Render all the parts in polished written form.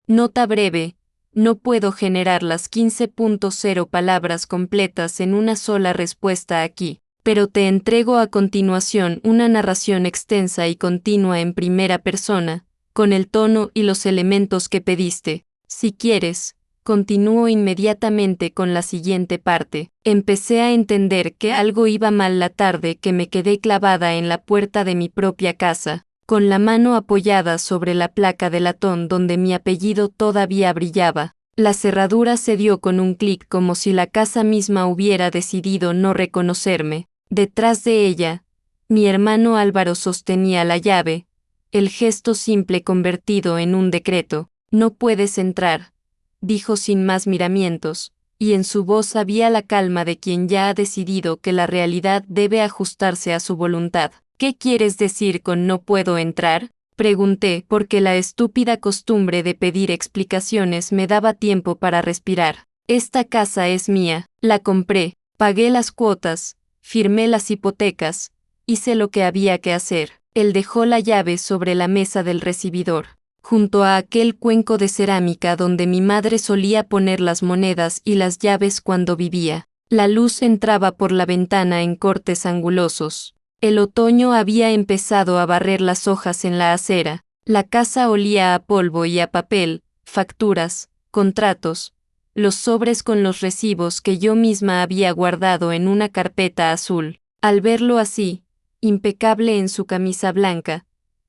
Nota breve. No puedo generar las 15.0 palabras completas en una sola respuesta aquí, pero te entrego a continuación una narración extensa y continua en primera persona, con el tono y los elementos que pediste. Si quieres, continúo inmediatamente con la siguiente parte. Empecé a entender que algo iba mal la tarde que me quedé clavada en la puerta de mi propia casa, con la mano apoyada sobre la placa de latón donde mi apellido todavía brillaba. La cerradura se dio con un clic como si la casa misma hubiera decidido no reconocerme. Detrás de ella, mi hermano Álvaro sostenía la llave, el gesto simple convertido en un decreto. No puedes entrar, dijo sin más miramientos, y en su voz había la calma de quien ya ha decidido que la realidad debe ajustarse a su voluntad. ¿Qué quieres decir con no puedo entrar? Pregunté, porque la estúpida costumbre de pedir explicaciones me daba tiempo para respirar. Esta casa es mía, la compré, pagué las cuotas, firmé las hipotecas, hice lo que había que hacer. Él dejó la llave sobre la mesa del recibidor, junto a aquel cuenco de cerámica donde mi madre solía poner las monedas y las llaves cuando vivía. La luz entraba por la ventana en cortes angulosos. El otoño había empezado a barrer las hojas en la acera. La casa olía a polvo y a papel, facturas, contratos, los sobres con los recibos que yo misma había guardado en una carpeta azul. Al verlo así, impecable en su camisa blanca,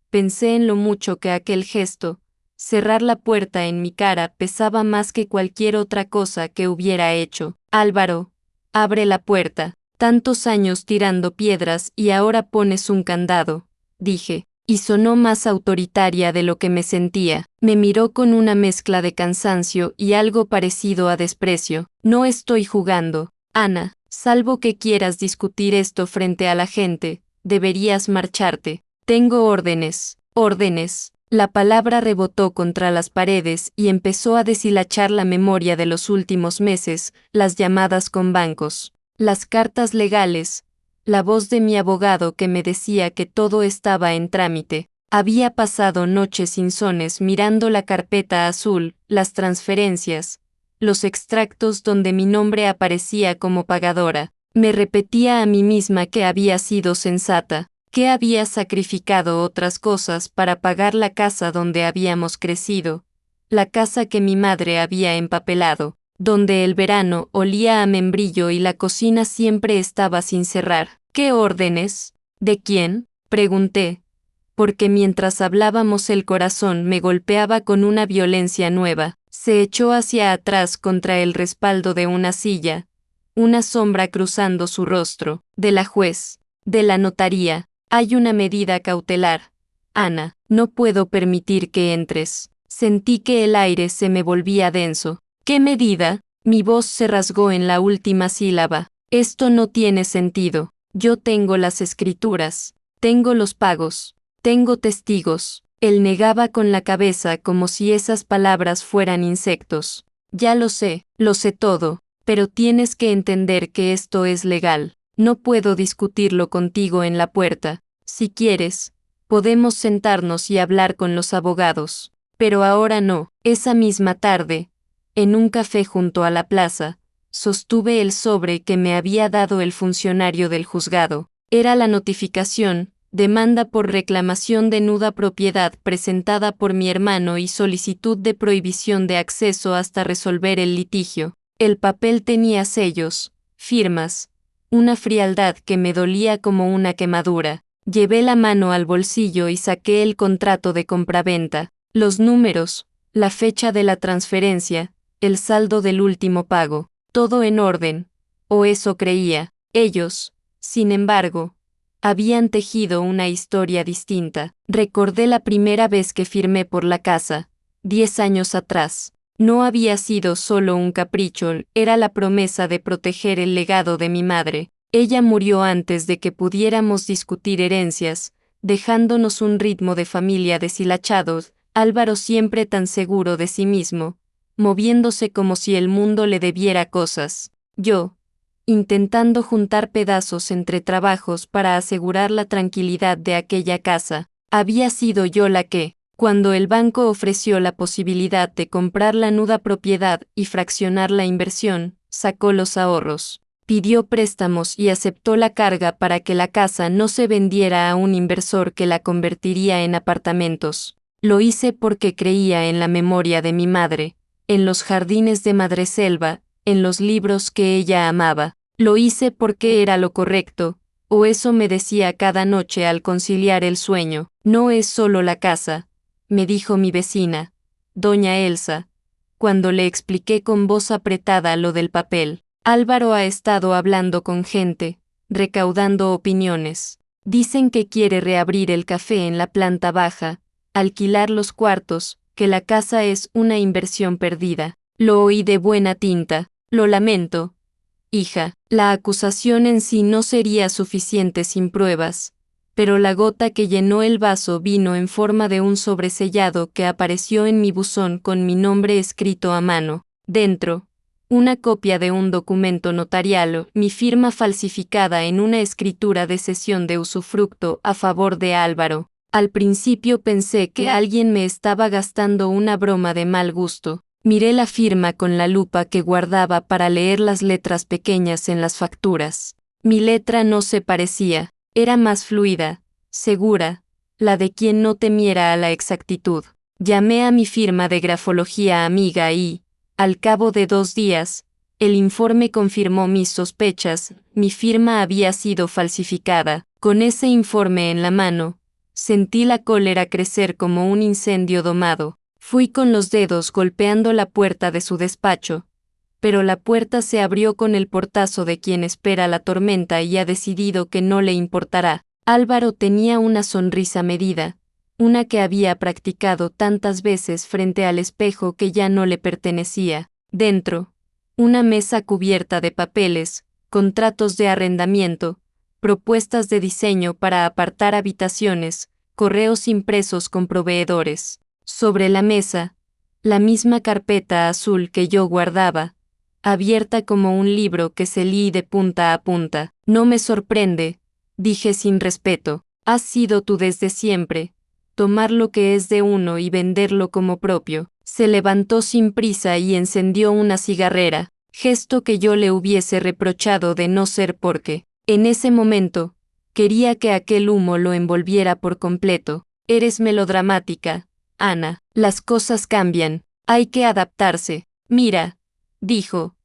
pensé en lo mucho que aquel gesto, cerrar la puerta en mi cara, pesaba más que cualquier otra cosa que hubiera hecho. Álvaro, abre la puerta. Tantos años tirando piedras y ahora pones un candado, dije, y sonó más autoritaria de lo que me sentía. Me miró con una mezcla de cansancio y algo parecido a desprecio. No estoy jugando, Ana, salvo que quieras discutir esto frente a la gente, deberías marcharte. Tengo órdenes, órdenes. La palabra rebotó contra las paredes y empezó a deshilachar la memoria de los últimos meses, las llamadas con bancos, las cartas legales, la voz de mi abogado que me decía que todo estaba en trámite. Había pasado noches insones mirando la carpeta azul, las transferencias, los extractos donde mi nombre aparecía como pagadora. Me repetía a mí misma que había sido sensata, que había sacrificado otras cosas para pagar la casa donde habíamos crecido, la casa que mi madre había empapelado, donde el verano olía a membrillo y la cocina siempre estaba sin cerrar. ¿Qué órdenes? ¿De quién? Pregunté, porque mientras hablábamos el corazón me golpeaba con una violencia nueva. Se echó hacia atrás contra el respaldo de una silla, una sombra cruzando su rostro. De la juez, de la notaría. Hay una medida cautelar. Ana, no puedo permitir que entres. Sentí que el aire se me volvía denso. ¿Qué medida? Mi voz se rasgó en la última sílaba. Esto no tiene sentido. Yo tengo las escrituras. Tengo los pagos. Tengo testigos. Él negaba con la cabeza como si esas palabras fueran insectos. Ya lo sé todo, pero tienes que entender que esto es legal. No puedo discutirlo contigo en la puerta. Si quieres, podemos sentarnos y hablar con los abogados. Pero ahora no. Esa misma tarde, en un café junto a la plaza, sostuve el sobre que me había dado el funcionario del juzgado. Era la notificación, demanda por reclamación de nuda propiedad presentada por mi hermano y solicitud de prohibición de acceso hasta resolver el litigio. El papel tenía sellos, firmas, una frialdad que me dolía como una quemadura. Llevé la mano al bolsillo y saqué el contrato de compraventa, los números, la fecha de la transferencia, el saldo del último pago, todo en orden, o eso creía. Ellos, sin embargo, habían tejido una historia distinta. Recordé la primera vez que firmé por la casa, 10 años atrás. No había sido solo un capricho, era la promesa de proteger el legado de mi madre. Ella murió antes de que pudiéramos discutir herencias, dejándonos un ritmo de familia deshilachado. Álvaro siempre tan seguro de sí mismo, moviéndose como si el mundo le debiera cosas. Yo, intentando juntar pedazos entre trabajos para asegurar la tranquilidad de aquella casa. Había sido yo la que, Cuando el banco ofreció la posibilidad de comprar la nuda propiedad y fraccionar la inversión, sacó los ahorros, pidió préstamos y aceptó la carga para que la casa no se vendiera a un inversor que la convertiría en apartamentos. Lo hice porque creía en la memoria de mi madre, en los jardines de Madreselva, en los libros que ella amaba. Lo hice porque era lo correcto, o eso me decía cada noche al conciliar el sueño. No es solo la casa, me dijo mi vecina, doña Elsa, cuando le expliqué con voz apretada lo del papel. Álvaro ha estado hablando con gente, recaudando opiniones. Dicen que quiere reabrir el café en la planta baja, alquilar los cuartos, que la casa es una inversión perdida. Lo oí de buena tinta. Lo lamento, hija. La acusación en sí no sería suficiente sin pruebas, pero la gota que llenó el vaso vino en forma de un sobresellado que apareció en mi buzón con mi nombre escrito a mano. Dentro, una copia de un documento notarial, mi firma falsificada en una escritura de cesión de usufructo a favor de Álvaro. Al principio pensé que alguien me estaba gastando una broma de mal gusto. Miré la firma con la lupa que guardaba para leer las letras pequeñas en las facturas. Mi letra no se parecía, era más fluida, segura, la de quien no temiera a la exactitud. Llamé a mi firma de grafología amiga y, al cabo de 2 días, el informe confirmó mis sospechas, mi firma había sido falsificada. Con ese informe en la mano, sentí la cólera crecer como un incendio domado. Fui con los dedos golpeando la puerta de su despacho, pero la puerta se abrió con el portazo de quien espera la tormenta y ha decidido que no le importará. Álvaro tenía una sonrisa medida, una que había practicado tantas veces frente al espejo que ya no le pertenecía. Dentro, una mesa cubierta de papeles, contratos de arrendamiento, propuestas de diseño para apartar habitaciones, correos impresos con proveedores. Sobre la mesa, la misma carpeta azul que yo guardaba, abierta como un libro que se lee de punta a punta. No me sorprende, dije sin respeto, has sido tú desde siempre, tomar lo que es de uno y venderlo como propio. Se levantó sin prisa y encendió una cigarrera, gesto que yo le hubiese reprochado de no ser porque, en ese momento, quería que aquel humo lo envolviera por completo. Eres melodramática, Ana. Las cosas cambian, hay que adaptarse. Mira, dijo,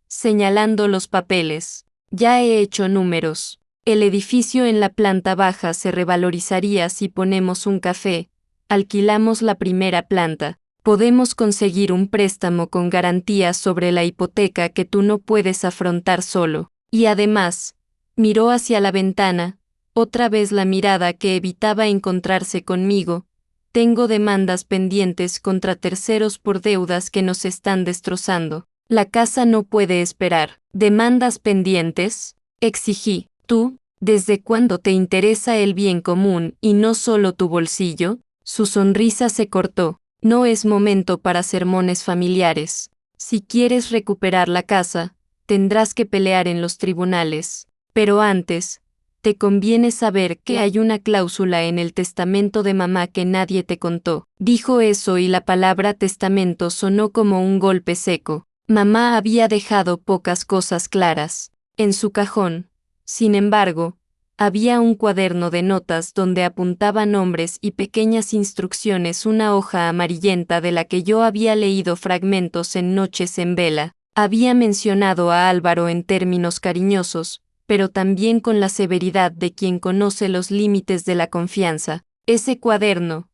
señalando los papeles. Ya he hecho números. El edificio en la planta baja se revalorizaría si ponemos un café, alquilamos la primera planta. Podemos conseguir un préstamo con garantía sobre la hipoteca que tú no puedes afrontar solo. Y además, miró hacia la ventana, otra vez la mirada que evitaba encontrarse conmigo. Tengo demandas pendientes contra terceros por deudas que nos están destrozando. La casa no puede esperar. ¿Demandas pendientes?, exigí. ¿Tú, desde cuándo te interesa el bien común y no solo tu bolsillo? Su sonrisa se cortó. No es momento para sermones familiares. Si quieres recuperar la casa, tendrás que pelear en los tribunales. Pero antes, te conviene saber que hay una cláusula en el testamento de mamá que nadie te contó. Dijo eso y la palabra testamento sonó como un golpe seco. Mamá había dejado pocas cosas claras. En su cajón, sin embargo, había un cuaderno de notas donde apuntaba nombres y pequeñas instrucciones, una hoja amarillenta de la que yo había leído fragmentos en noches en vela. Había mencionado a Álvaro en términos cariñosos, pero también con la severidad de quien conoce los límites de la confianza. Ese cuaderno,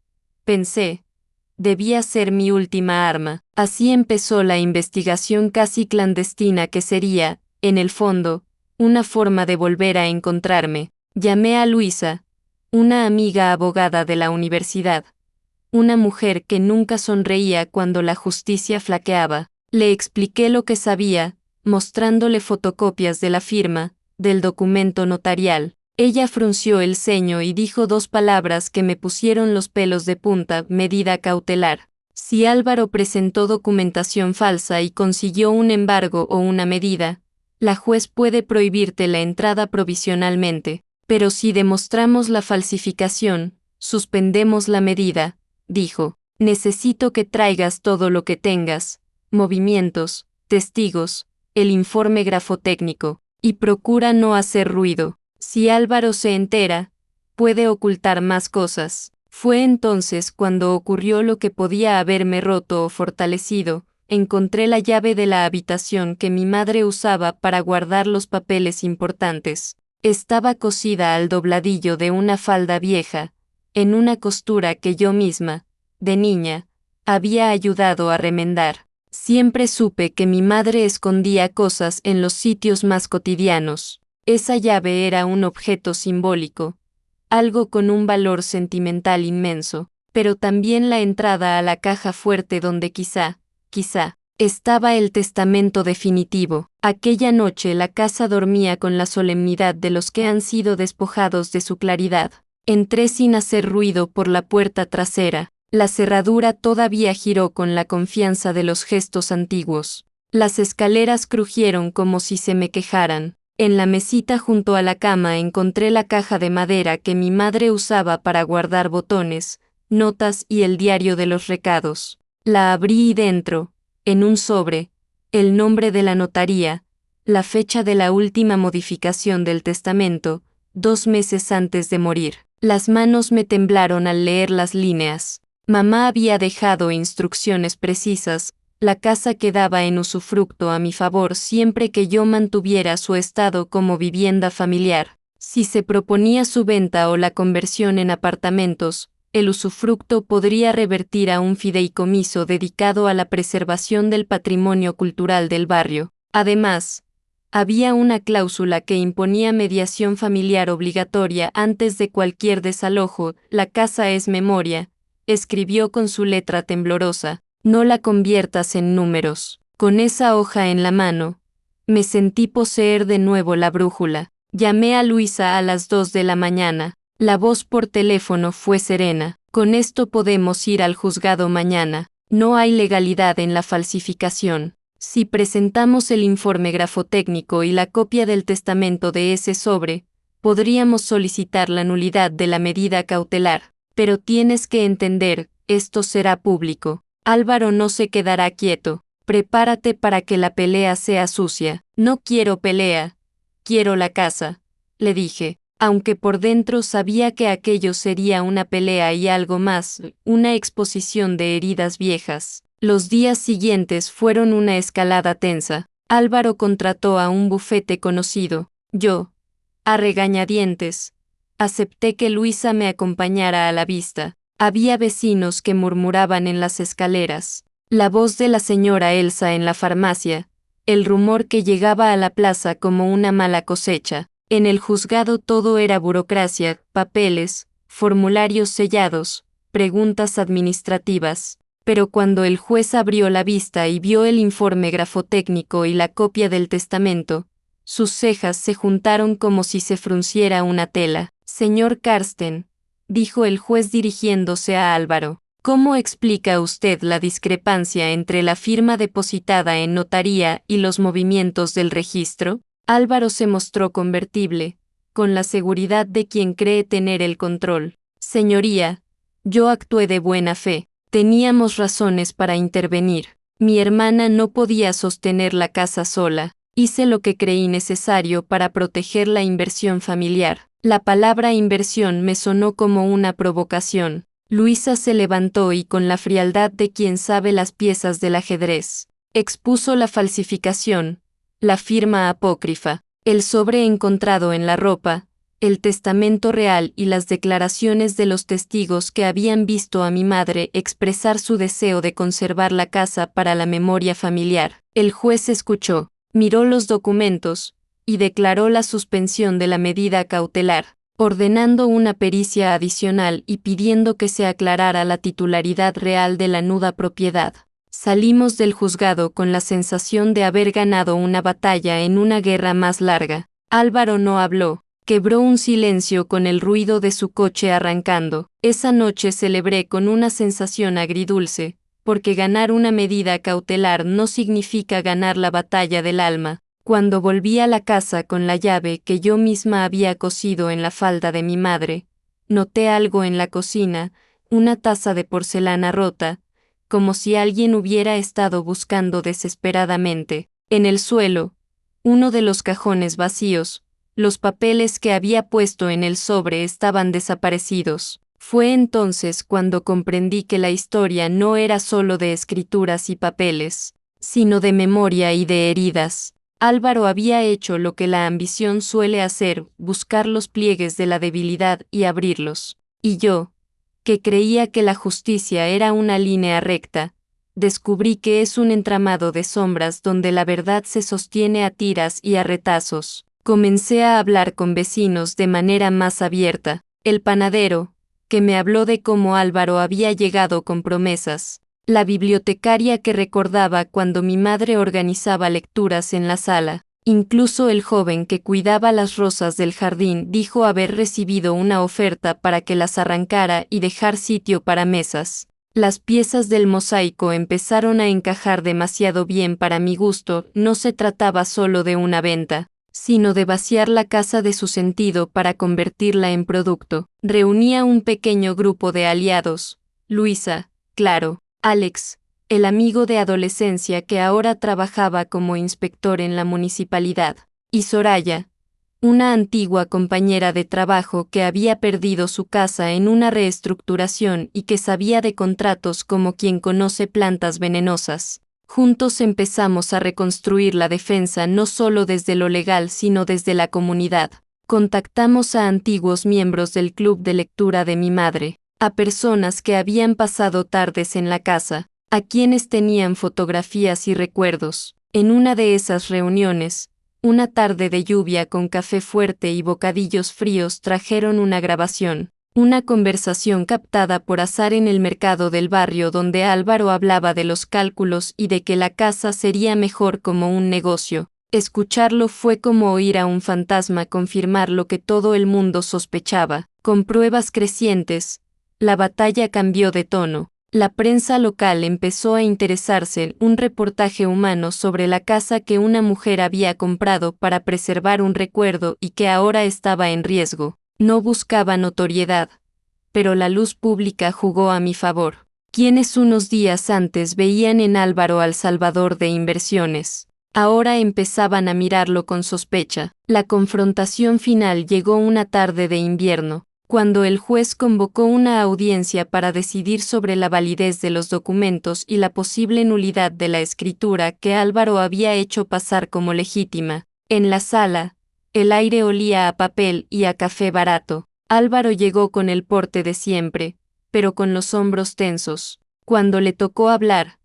pensé, debía ser mi última arma. Así empezó la investigación casi clandestina que sería, en el fondo, una forma de volver a encontrarme. Llamé a Luisa, una amiga abogada de la universidad, una mujer que nunca sonreía cuando la justicia flaqueaba. Le expliqué lo que sabía, mostrándole fotocopias de la firma, del documento notarial. Ella frunció el ceño y dijo 2 palabras que me pusieron los pelos de punta: medida cautelar. Si Álvaro presentó documentación falsa y consiguió un embargo o una medida, la juez puede prohibirte la entrada provisionalmente, pero si demostramos la falsificación, suspendemos la medida, dijo. Necesito que traigas todo lo que tengas, movimientos, testigos, el informe grafotécnico, y procura no hacer ruido. Si Álvaro se entera, puede ocultar más cosas. Fue entonces cuando ocurrió lo que podía haberme roto o fortalecido. Encontré la llave de la habitación que mi madre usaba para guardar los papeles importantes. Estaba cosida al dobladillo de una falda vieja, en una costura que yo misma, de niña, había ayudado a remendar. Siempre supe que mi madre escondía cosas en los sitios más cotidianos. Esa llave era un objeto simbólico, algo con un valor sentimental inmenso, pero también la entrada a la caja fuerte donde quizá, estaba el testamento definitivo. Aquella noche la casa dormía con la solemnidad de los que han sido despojados de su claridad. Entré sin hacer ruido por la puerta trasera. La cerradura todavía giró con la confianza de los gestos antiguos. Las escaleras crujieron como si se me quejaran. En la mesita junto a la cama encontré la caja de madera que mi madre usaba para guardar botones, notas y el diario de los recados. La abrí y dentro, en un sobre, el nombre de la notaría, la fecha de la última modificación del testamento, 2 meses antes de morir. Las manos me temblaron al leer las líneas. Mamá había dejado instrucciones precisas. La casa quedaba en usufructo a mi favor siempre que yo mantuviera su estado como vivienda familiar. Si se proponía su venta o la conversión en apartamentos, el usufructo podría revertir a un fideicomiso dedicado a la preservación del patrimonio cultural del barrio. Además, había una cláusula que imponía mediación familiar obligatoria antes de cualquier desalojo. La casa es memoria, escribió con su letra temblorosa. No la conviertas en números. Con esa hoja en la mano, me sentí poseer de nuevo la brújula. Llamé a Luisa a las 2 de la mañana. La voz por teléfono fue serena. Con esto podemos ir al juzgado mañana. No hay legalidad en la falsificación. Si presentamos el informe grafotécnico y la copia del testamento de ese sobre, podríamos solicitar la nulidad de la medida cautelar. Pero tienes que entender, esto será público. Álvaro no se quedará quieto. Prepárate para que la pelea sea sucia. No quiero pelea. Quiero la casa, le dije, aunque por dentro sabía que aquello sería una pelea y algo más, una exposición de heridas viejas. Los días siguientes fueron una escalada tensa. Álvaro contrató a un bufete conocido. Yo, a regañadientes, acepté que Luisa me acompañara a la vista. Había vecinos que murmuraban en las escaleras, la voz de la señora Elsa en la farmacia, el rumor que llegaba a la plaza como una mala cosecha. En el juzgado todo era burocracia, papeles, formularios sellados, preguntas administrativas. Pero cuando el juez abrió la vista y vio el informe grafotécnico y la copia del testamento, sus cejas se juntaron como si se frunciera una tela. Señor Karsten, dijo el juez dirigiéndose a Álvaro, ¿cómo explica usted la discrepancia entre la firma depositada en notaría y los movimientos del registro? Álvaro se mostró convertible, con la seguridad de quien cree tener el control. Señoría, yo actué de buena fe. Teníamos razones para intervenir. Mi hermana no podía sostener la casa sola. Hice lo que creí necesario para proteger la inversión familiar. La palabra inversión me sonó como una provocación. Luisa se levantó y con la frialdad de quien sabe las piezas del ajedrez, expuso la falsificación, la firma apócrifa, el sobre encontrado en la ropa, el testamento real y las declaraciones de los testigos que habían visto a mi madre expresar su deseo de conservar la casa para la memoria familiar. El juez escuchó, miró los documentos, y declaró la suspensión de la medida cautelar, ordenando una pericia adicional y pidiendo que se aclarara la titularidad real de la nuda propiedad. Salimos del juzgado con la sensación de haber ganado una batalla en una guerra más larga. Álvaro no habló. Quebró un silencio con el ruido de su coche arrancando. Esa noche celebré con una sensación agridulce, porque ganar una medida cautelar no significa ganar la batalla del alma. Cuando volví a la casa con la llave que yo misma había cosido en la falda de mi madre, noté algo en la cocina, una taza de porcelana rota, como si alguien hubiera estado buscando desesperadamente. En el suelo, uno de los cajones vacíos, los papeles que había puesto en el sobre estaban desaparecidos. Fue entonces cuando comprendí que la historia no era solo de escrituras y papeles, sino de memoria y de heridas. Álvaro había hecho lo que la ambición suele hacer, buscar los pliegues de la debilidad y abrirlos. Y yo, que creía que la justicia era una línea recta, descubrí que es un entramado de sombras donde la verdad se sostiene a tiras y a retazos. Comencé a hablar con vecinos de manera más abierta. El panadero, que me habló de cómo Álvaro había llegado con promesas. La bibliotecaria que recordaba cuando mi madre organizaba lecturas en la sala. Incluso el joven que cuidaba las rosas del jardín dijo haber recibido una oferta para que las arrancara y dejar sitio para mesas. Las piezas del mosaico empezaron a encajar demasiado bien para mi gusto. No se trataba solo de una venta, sino de vaciar la casa de su sentido para convertirla en producto. Reunía un pequeño grupo de aliados: Luisa, claro, Alex, el amigo de adolescencia que ahora trabajaba como inspector en la municipalidad, y Soraya, una antigua compañera de trabajo que había perdido su casa en una reestructuración y que sabía de contratos como quien conoce plantas venenosas. Juntos empezamos a reconstruir la defensa no solo desde lo legal sino desde la comunidad. Contactamos a antiguos miembros del club de lectura de mi madre, a personas que habían pasado tardes en la casa, a quienes tenían fotografías y recuerdos. En una de esas reuniones, una tarde de lluvia con café fuerte y bocadillos fríos trajeron una grabación. Una conversación captada por azar en el mercado del barrio donde Álvaro hablaba de los cálculos y de que la casa sería mejor como un negocio. Escucharlo fue como oír a un fantasma confirmar lo que todo el mundo sospechaba. Con pruebas crecientes, la batalla cambió de tono. La prensa local empezó a interesarse en un reportaje humano sobre la casa que una mujer había comprado para preservar un recuerdo y que ahora estaba en riesgo. No buscaba notoriedad, pero la luz pública jugó a mi favor. Quienes unos días antes veían en Álvaro al salvador de inversiones, ahora empezaban a mirarlo con sospecha. La confrontación final llegó una tarde de invierno, cuando el juez convocó una audiencia para decidir sobre la validez de los documentos y la posible nulidad de la escritura que Álvaro había hecho pasar como legítima. En la sala, el aire olía a papel y a café barato. Álvaro llegó con el porte de siempre, pero con los hombros tensos. Cuando le tocó hablar,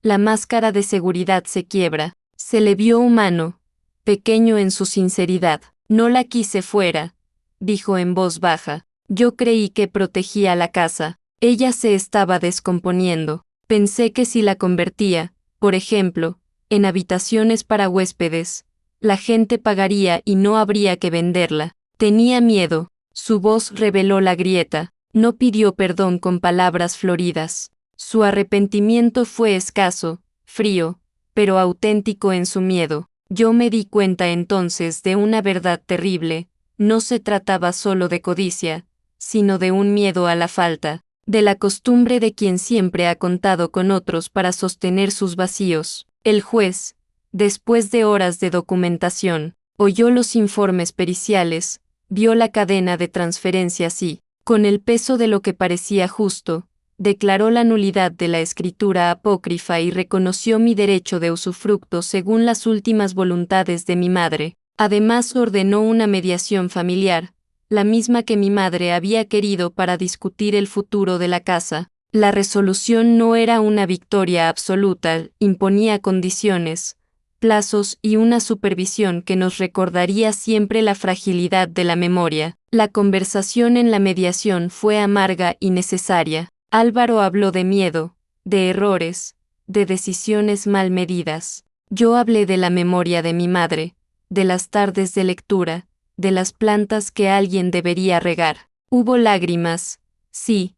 la máscara de seguridad se quiebra. Se le vio humano, pequeño en su sinceridad. No la quise fuera, dijo en voz baja. Yo creí que protegía la casa. Ella se estaba descomponiendo. Pensé que si la convertía, por ejemplo, en habitaciones para huéspedes, la gente pagaría y no habría que venderla. Tenía miedo. Su voz reveló la grieta. No pidió perdón con palabras floridas. Su arrepentimiento fue escaso, frío, pero auténtico en su miedo. Yo me di cuenta entonces de una verdad terrible. No se trataba solo de codicia, sino de un miedo a la falta, de la costumbre de quien siempre ha contado con otros para sostener sus vacíos. El juez, después de horas de documentación, oyó los informes periciales, vio la cadena de transferencias y, con el peso de lo que parecía justo, declaró la nulidad de la escritura apócrifa y reconoció mi derecho de usufructo según las últimas voluntades de mi madre. Además ordenó una mediación familiar, la misma que mi madre había querido para discutir el futuro de la casa. La resolución no era una victoria absoluta, imponía condiciones, plazos y una supervisión que nos recordaría siempre la fragilidad de la memoria. La conversación en la mediación fue amarga y necesaria. Álvaro habló de miedo, de errores, de decisiones mal medidas. Yo hablé de la memoria de mi madre, de las tardes de lectura, de las plantas que alguien debería regar. Hubo lágrimas, sí,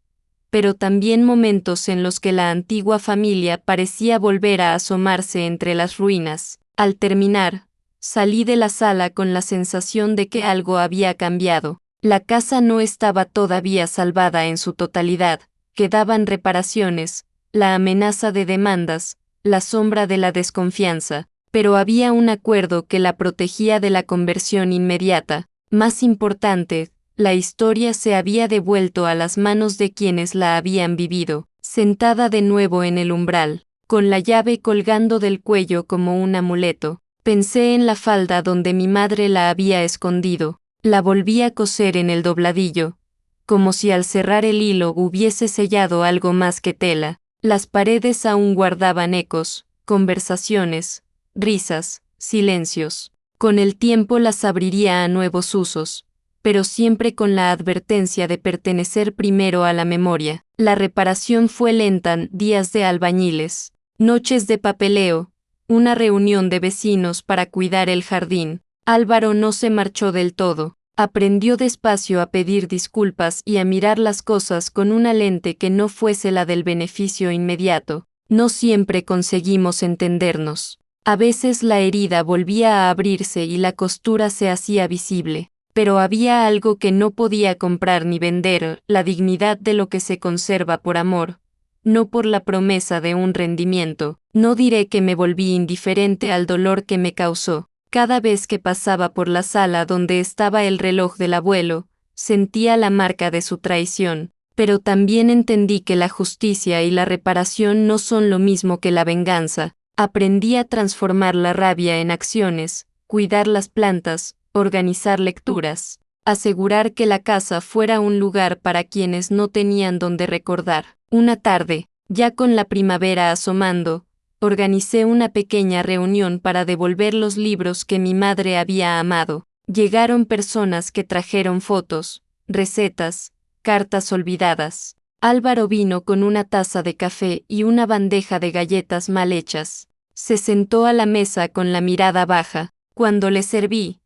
pero también momentos en los que la antigua familia parecía volver a asomarse entre las ruinas. Al terminar, salí de la sala con la sensación de que algo había cambiado. La casa no estaba todavía salvada en su totalidad, quedaban reparaciones, la amenaza de demandas, la sombra de la desconfianza, pero había un acuerdo que la protegía de la conversión inmediata. Más importante, la historia se había devuelto a las manos de quienes la habían vivido, sentada de nuevo en el umbral, con la llave colgando del cuello como un amuleto. Pensé en la falda donde mi madre la había escondido, la volví a coser en el dobladillo, como si al cerrar el hilo hubiese sellado algo más que tela. Las paredes aún guardaban ecos, conversaciones, risas, silencios. Con el tiempo las abriría a nuevos usos, pero siempre con la advertencia de pertenecer primero a la memoria. La reparación fue lenta, días de albañiles, noches de papeleo, una reunión de vecinos para cuidar el jardín. Álvaro no se marchó del todo. Aprendió despacio a pedir disculpas y a mirar las cosas con una lente que no fuese la del beneficio inmediato. No siempre conseguimos entendernos. A veces la herida volvía a abrirse y la costura se hacía visible, pero había algo que no podía comprar ni vender, la dignidad de lo que se conserva por amor, no por la promesa de un rendimiento. No diré que me volví indiferente al dolor que me causó. Cada vez que pasaba por la sala donde estaba el reloj del abuelo, sentía la marca de su traición, pero también entendí que la justicia y la reparación no son lo mismo que la venganza. Aprendí a transformar la rabia en acciones, cuidar las plantas, organizar lecturas, asegurar que la casa fuera un lugar para quienes no tenían donde recordar. Una tarde, ya con la primavera asomando, organicé una pequeña reunión para devolver los libros que mi madre había amado. Llegaron personas que trajeron fotos, recetas, cartas olvidadas. Álvaro vino con una taza de café y una bandeja de galletas mal hechas. Se sentó a la mesa con la mirada baja. Cuando le serví,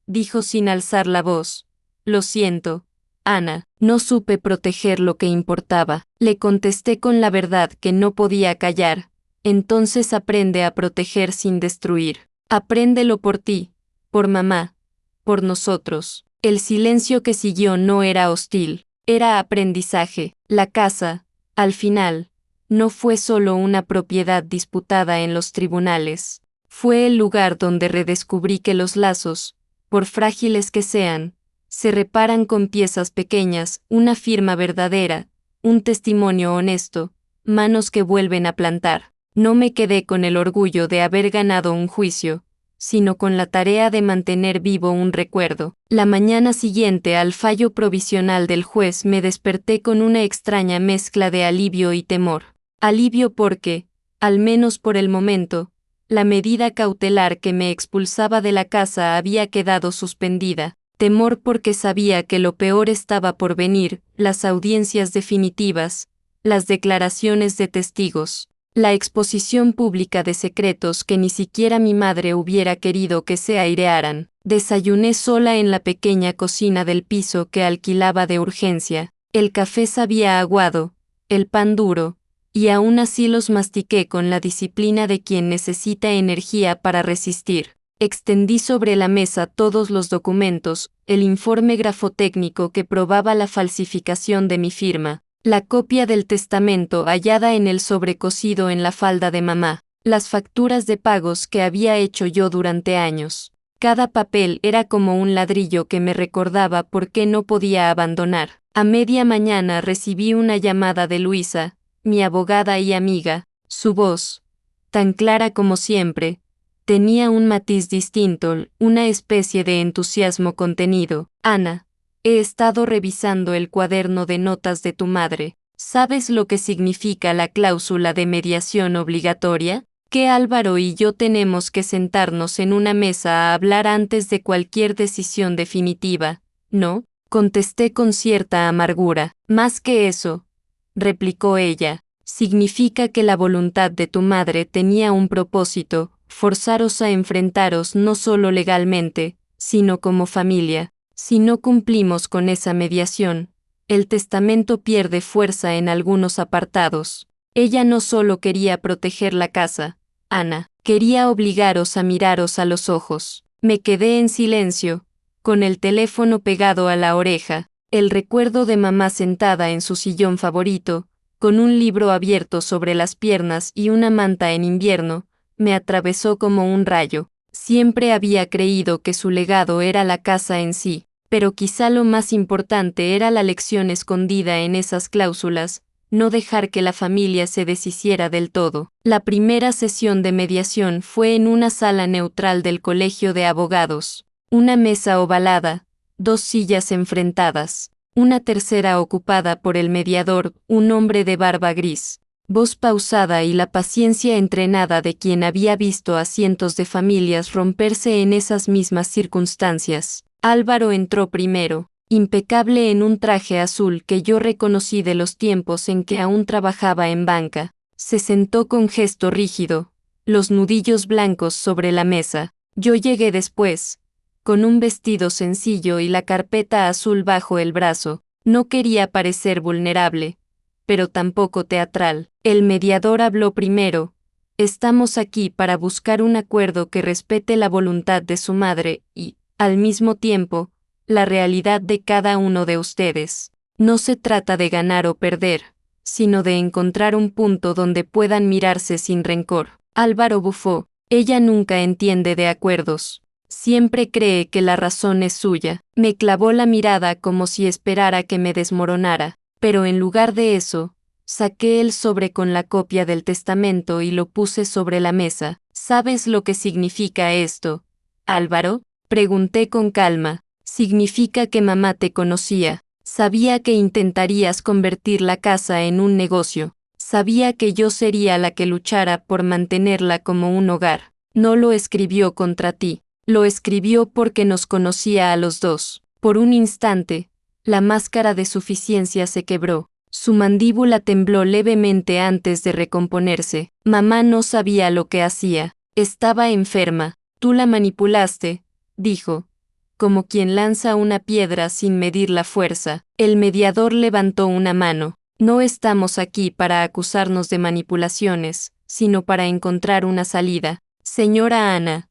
dijo sin alzar la voz: «Lo siento, Ana, no supe proteger lo que importaba». Le contesté con la verdad que no podía callar. Entonces aprende a proteger sin destruir. Apréndelo por ti, por mamá, por nosotros. El silencio que siguió no era hostil, era aprendizaje. La casa, al final, no fue solo una propiedad disputada en los tribunales. Fue el lugar donde redescubrí que los lazos, por frágiles que sean, se reparan con piezas pequeñas, una firma verdadera, un testimonio honesto, manos que vuelven a plantar. No me quedé con el orgullo de haber ganado un juicio, sino con la tarea de mantener vivo un recuerdo. La mañana siguiente al fallo provisional del juez me desperté con una extraña mezcla de alivio y temor. Alivio porque, al menos por el momento, la medida cautelar que me expulsaba de la casa había quedado suspendida. Temor porque sabía que lo peor estaba por venir, las audiencias definitivas, las declaraciones de testigos, la exposición pública de secretos que ni siquiera mi madre hubiera querido que se airearan. Desayuné sola en la pequeña cocina del piso que alquilaba de urgencia. El café sabía aguado, el pan duro, y aún así los mastiqué con la disciplina de quien necesita energía para resistir. Extendí sobre la mesa todos los documentos, el informe grafotécnico que probaba la falsificación de mi firma, la copia del testamento hallada en el sobrecosido en la falda de mamá, las facturas de pagos que había hecho yo durante años. Cada papel era como un ladrillo que me recordaba por qué no podía abandonar. A media mañana recibí una llamada de Luisa, mi abogada y amiga. Su voz, tan clara como siempre, tenía un matiz distinto, una especie de entusiasmo contenido. «Ana, he estado revisando el cuaderno de notas de tu madre. ¿Sabes lo que significa la cláusula de mediación obligatoria? Que Álvaro y yo tenemos que sentarnos en una mesa a hablar antes de cualquier decisión definitiva, ¿no?», contesté con cierta amargura. «Más que eso», replicó ella, «significa que la voluntad de tu madre tenía un propósito, forzaros a enfrentaros no solo legalmente, sino como familia. Si no cumplimos con esa mediación, el testamento pierde fuerza en algunos apartados. Ella no solo quería proteger la casa, Ana, quería obligaros a miraros a los ojos». Me quedé en silencio, con el teléfono pegado a la oreja. El recuerdo de mamá sentada en su sillón favorito, con un libro abierto sobre las piernas y una manta en invierno, me atravesó como un rayo. Siempre había creído que su legado era la casa en sí, pero quizá lo más importante era la lección escondida en esas cláusulas, no dejar que la familia se deshiciera del todo. La primera sesión de mediación fue en una sala neutral del Colegio de Abogados. Una mesa ovalada, 2 sillas enfrentadas, una tercera ocupada por el mediador, un hombre de barba gris, voz pausada y la paciencia entrenada de quien había visto a cientos de familias romperse en esas mismas circunstancias. Álvaro entró primero, impecable en un traje azul que yo reconocí de los tiempos en que aún trabajaba en banca. Se sentó con gesto rígido, los nudillos blancos sobre la mesa. Yo llegué después, con un vestido sencillo y la carpeta azul bajo el brazo. No quería parecer vulnerable, pero tampoco teatral. El mediador habló primero. Estamos aquí para buscar un acuerdo que respete la voluntad de su madre y, al mismo tiempo, la realidad de cada uno de ustedes. No se trata de ganar o perder, sino de encontrar un punto donde puedan mirarse sin rencor. Álvaro bufó. Ella nunca entiende de acuerdos. Siempre cree que la razón es suya. Me clavó la mirada como si esperara que me desmoronara, pero en lugar de eso, saqué el sobre con la copia del testamento y lo puse sobre la mesa. ¿Sabes lo que significa esto, Álvaro? Pregunté con calma. Significa que mamá te conocía. Sabía que intentarías convertir la casa en un negocio. Sabía que yo sería la que luchara por mantenerla como un hogar. No lo escribió contra ti. Lo escribió porque nos conocía a los dos. Por un instante, la máscara de suficiencia se quebró. Su mandíbula tembló levemente antes de recomponerse. Mamá no sabía lo que hacía. Estaba enferma. Tú la manipulaste, dijo, como quien lanza una piedra sin medir la fuerza. El mediador levantó una mano. No estamos aquí para acusarnos de manipulaciones, sino para encontrar una salida. Señora Ana,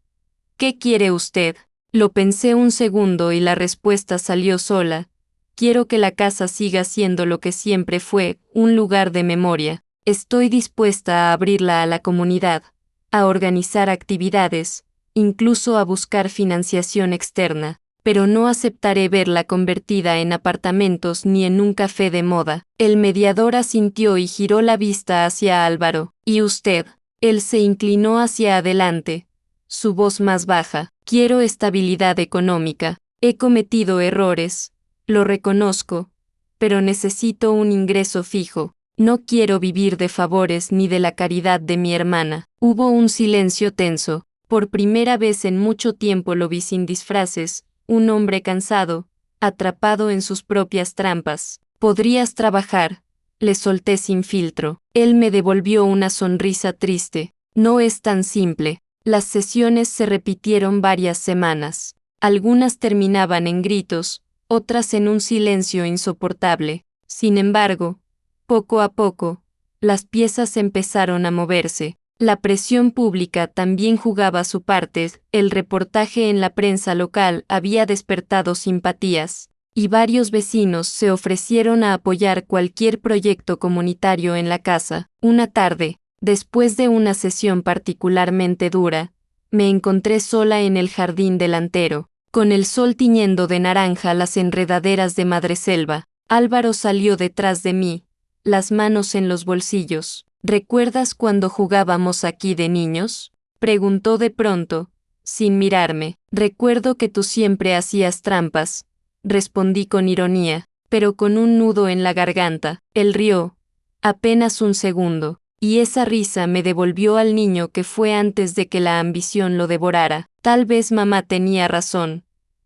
¿qué quiere usted? Lo pensé un segundo y la respuesta salió sola. Quiero que la casa siga siendo lo que siempre fue, un lugar de memoria. Estoy dispuesta a abrirla a la comunidad, a organizar actividades, incluso a buscar financiación externa, pero no aceptaré verla convertida en apartamentos ni en un café de moda. El mediador asintió y giró la vista hacia Álvaro. ¿Y usted? Él se inclinó hacia adelante, su voz más baja. Quiero estabilidad económica. He cometido errores, lo reconozco, pero necesito un ingreso fijo. No quiero vivir de favores ni de la caridad de mi hermana. Hubo un silencio tenso. Por primera vez en mucho tiempo lo vi sin disfraces, un hombre cansado, atrapado en sus propias trampas. ¿Podrías trabajar? Le solté sin filtro. Él me devolvió una sonrisa triste. No es tan simple. Las sesiones se repitieron varias semanas. Algunas terminaban en gritos, otras en un silencio insoportable. Sin embargo, poco a poco, las piezas empezaron a moverse. La presión pública también jugaba su parte. El reportaje en la prensa local había despertado simpatías, y varios vecinos se ofrecieron a apoyar cualquier proyecto comunitario en la casa. Una tarde, después de una sesión particularmente dura, me encontré sola en el jardín delantero, con el sol tiñendo de naranja las enredaderas de madreselva. Álvaro salió detrás de mí, las manos en los bolsillos. ¿Recuerdas cuando jugábamos aquí de niños? Preguntó de pronto, sin mirarme. Recuerdo que tú siempre hacías trampas, respondí con ironía, pero con un nudo en la garganta. Él rió, apenas un segundo, y esa risa me devolvió al niño que fue antes de que la ambición lo devorara. Tal vez mamá tenía razón,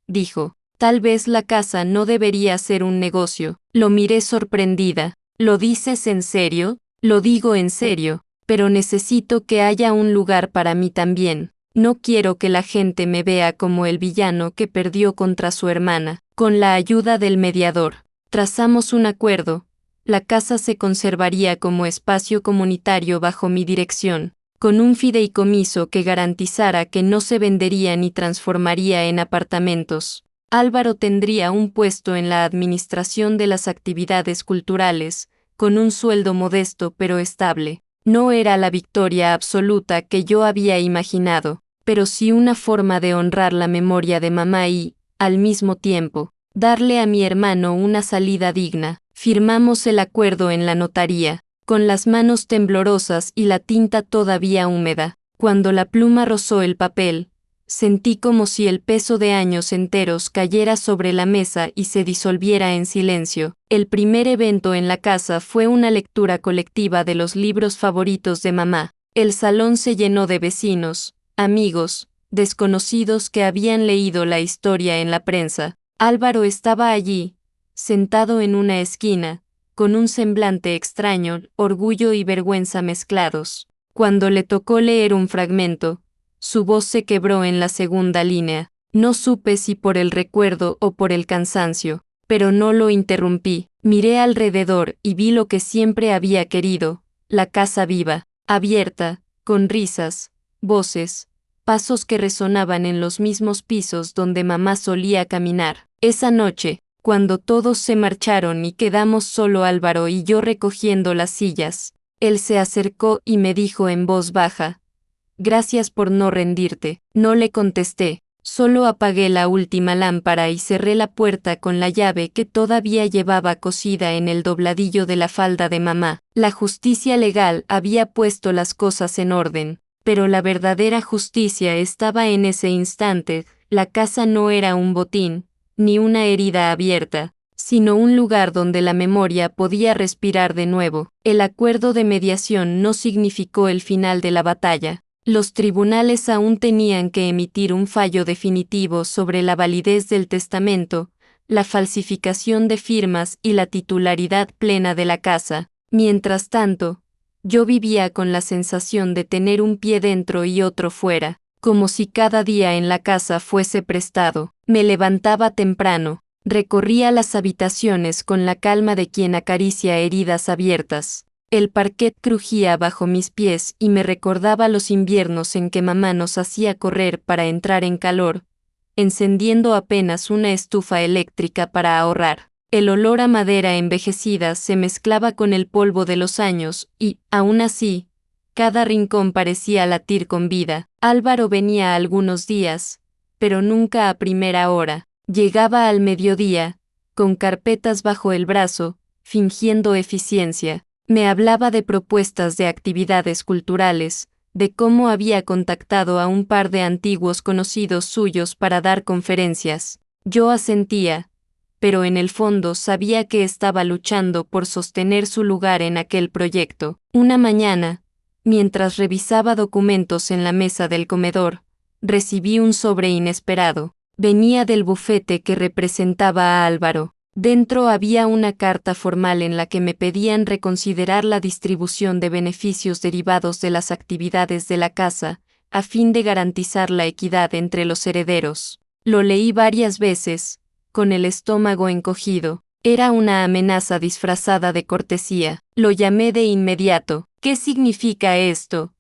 dijo. Tal vez la casa no debería ser un negocio. Lo miré sorprendida. ¿Lo dices en serio? Lo digo en serio, pero necesito que haya un lugar para mí también. No quiero que la gente me vea como el villano que perdió contra su hermana. Con la ayuda del mediador, trazamos un acuerdo. La casa se conservaría como espacio comunitario bajo mi dirección, con un fideicomiso que garantizara que no se vendería ni transformaría en apartamentos. Álvaro tendría un puesto en la administración de las actividades culturales, con un sueldo modesto pero estable. No era la victoria absoluta que yo había imaginado, pero sí una forma de honrar la memoria de mamá y, al mismo tiempo, darle a mi hermano una salida digna. Firmamos el acuerdo en la notaría, con las manos temblorosas y la tinta todavía húmeda. Cuando la pluma rozó el papel, sentí como si el peso de años enteros cayera sobre la mesa y se disolviera en silencio. El primer evento en la casa fue una lectura colectiva de los libros favoritos de mamá. El salón se llenó de vecinos, amigos, desconocidos que habían leído la historia en la prensa. Álvaro estaba allí, sentado en una esquina, con un semblante extraño, orgullo y vergüenza mezclados. Cuando le tocó leer un fragmento, su voz se quebró en la segunda línea. No supe si por el recuerdo o por el cansancio, pero no lo interrumpí. Miré alrededor y vi lo que siempre había querido, la casa viva, abierta, con risas, voces, pasos que resonaban en los mismos pisos donde mamá solía caminar. Esa noche, cuando todos se marcharon y quedamos solo Álvaro y yo recogiendo las sillas, él se acercó y me dijo en voz baja: «Gracias por no rendirte». No le contesté, solo apagué la última lámpara y cerré la puerta con la llave que todavía llevaba cosida en el dobladillo de la falda de mamá. La justicia legal había puesto las cosas en orden, pero la verdadera justicia estaba en ese instante. La casa no era un botín, ni una herida abierta, sino un lugar donde la memoria podía respirar de nuevo. El acuerdo de mediación no significó el final de la batalla. Los tribunales aún tenían que emitir un fallo definitivo sobre la validez del testamento, la falsificación de firmas y la titularidad plena de la casa. Mientras tanto, yo vivía con la sensación de tener un pie dentro y otro fuera, como si cada día en la casa fuese prestado. Me levantaba temprano, recorría las habitaciones con la calma de quien acaricia heridas abiertas. El parquet crujía bajo mis pies y me recordaba los inviernos en que mamá nos hacía correr para entrar en calor, encendiendo apenas una estufa eléctrica para ahorrar. El olor a madera envejecida se mezclaba con el polvo de los años y, aún así, cada rincón parecía latir con vida. Álvaro venía algunos días, pero nunca a primera hora. Llegaba al mediodía, con carpetas bajo el brazo, fingiendo eficiencia. Me hablaba de propuestas de actividades culturales, de cómo había contactado a un par de antiguos conocidos suyos para dar conferencias. Yo asentía, pero en el fondo sabía que estaba luchando por sostener su lugar en aquel proyecto. Una mañana, mientras revisaba documentos en la mesa del comedor, recibí un sobre inesperado. Venía del bufete que representaba a Álvaro. Dentro había una carta formal en la que me pedían reconsiderar la distribución de beneficios derivados de las actividades de la casa, a fin de garantizar la equidad entre los herederos. Lo leí varias veces, con el estómago encogido. Era una amenaza disfrazada de cortesía. Lo llamé de inmediato. «¿Qué significa esto,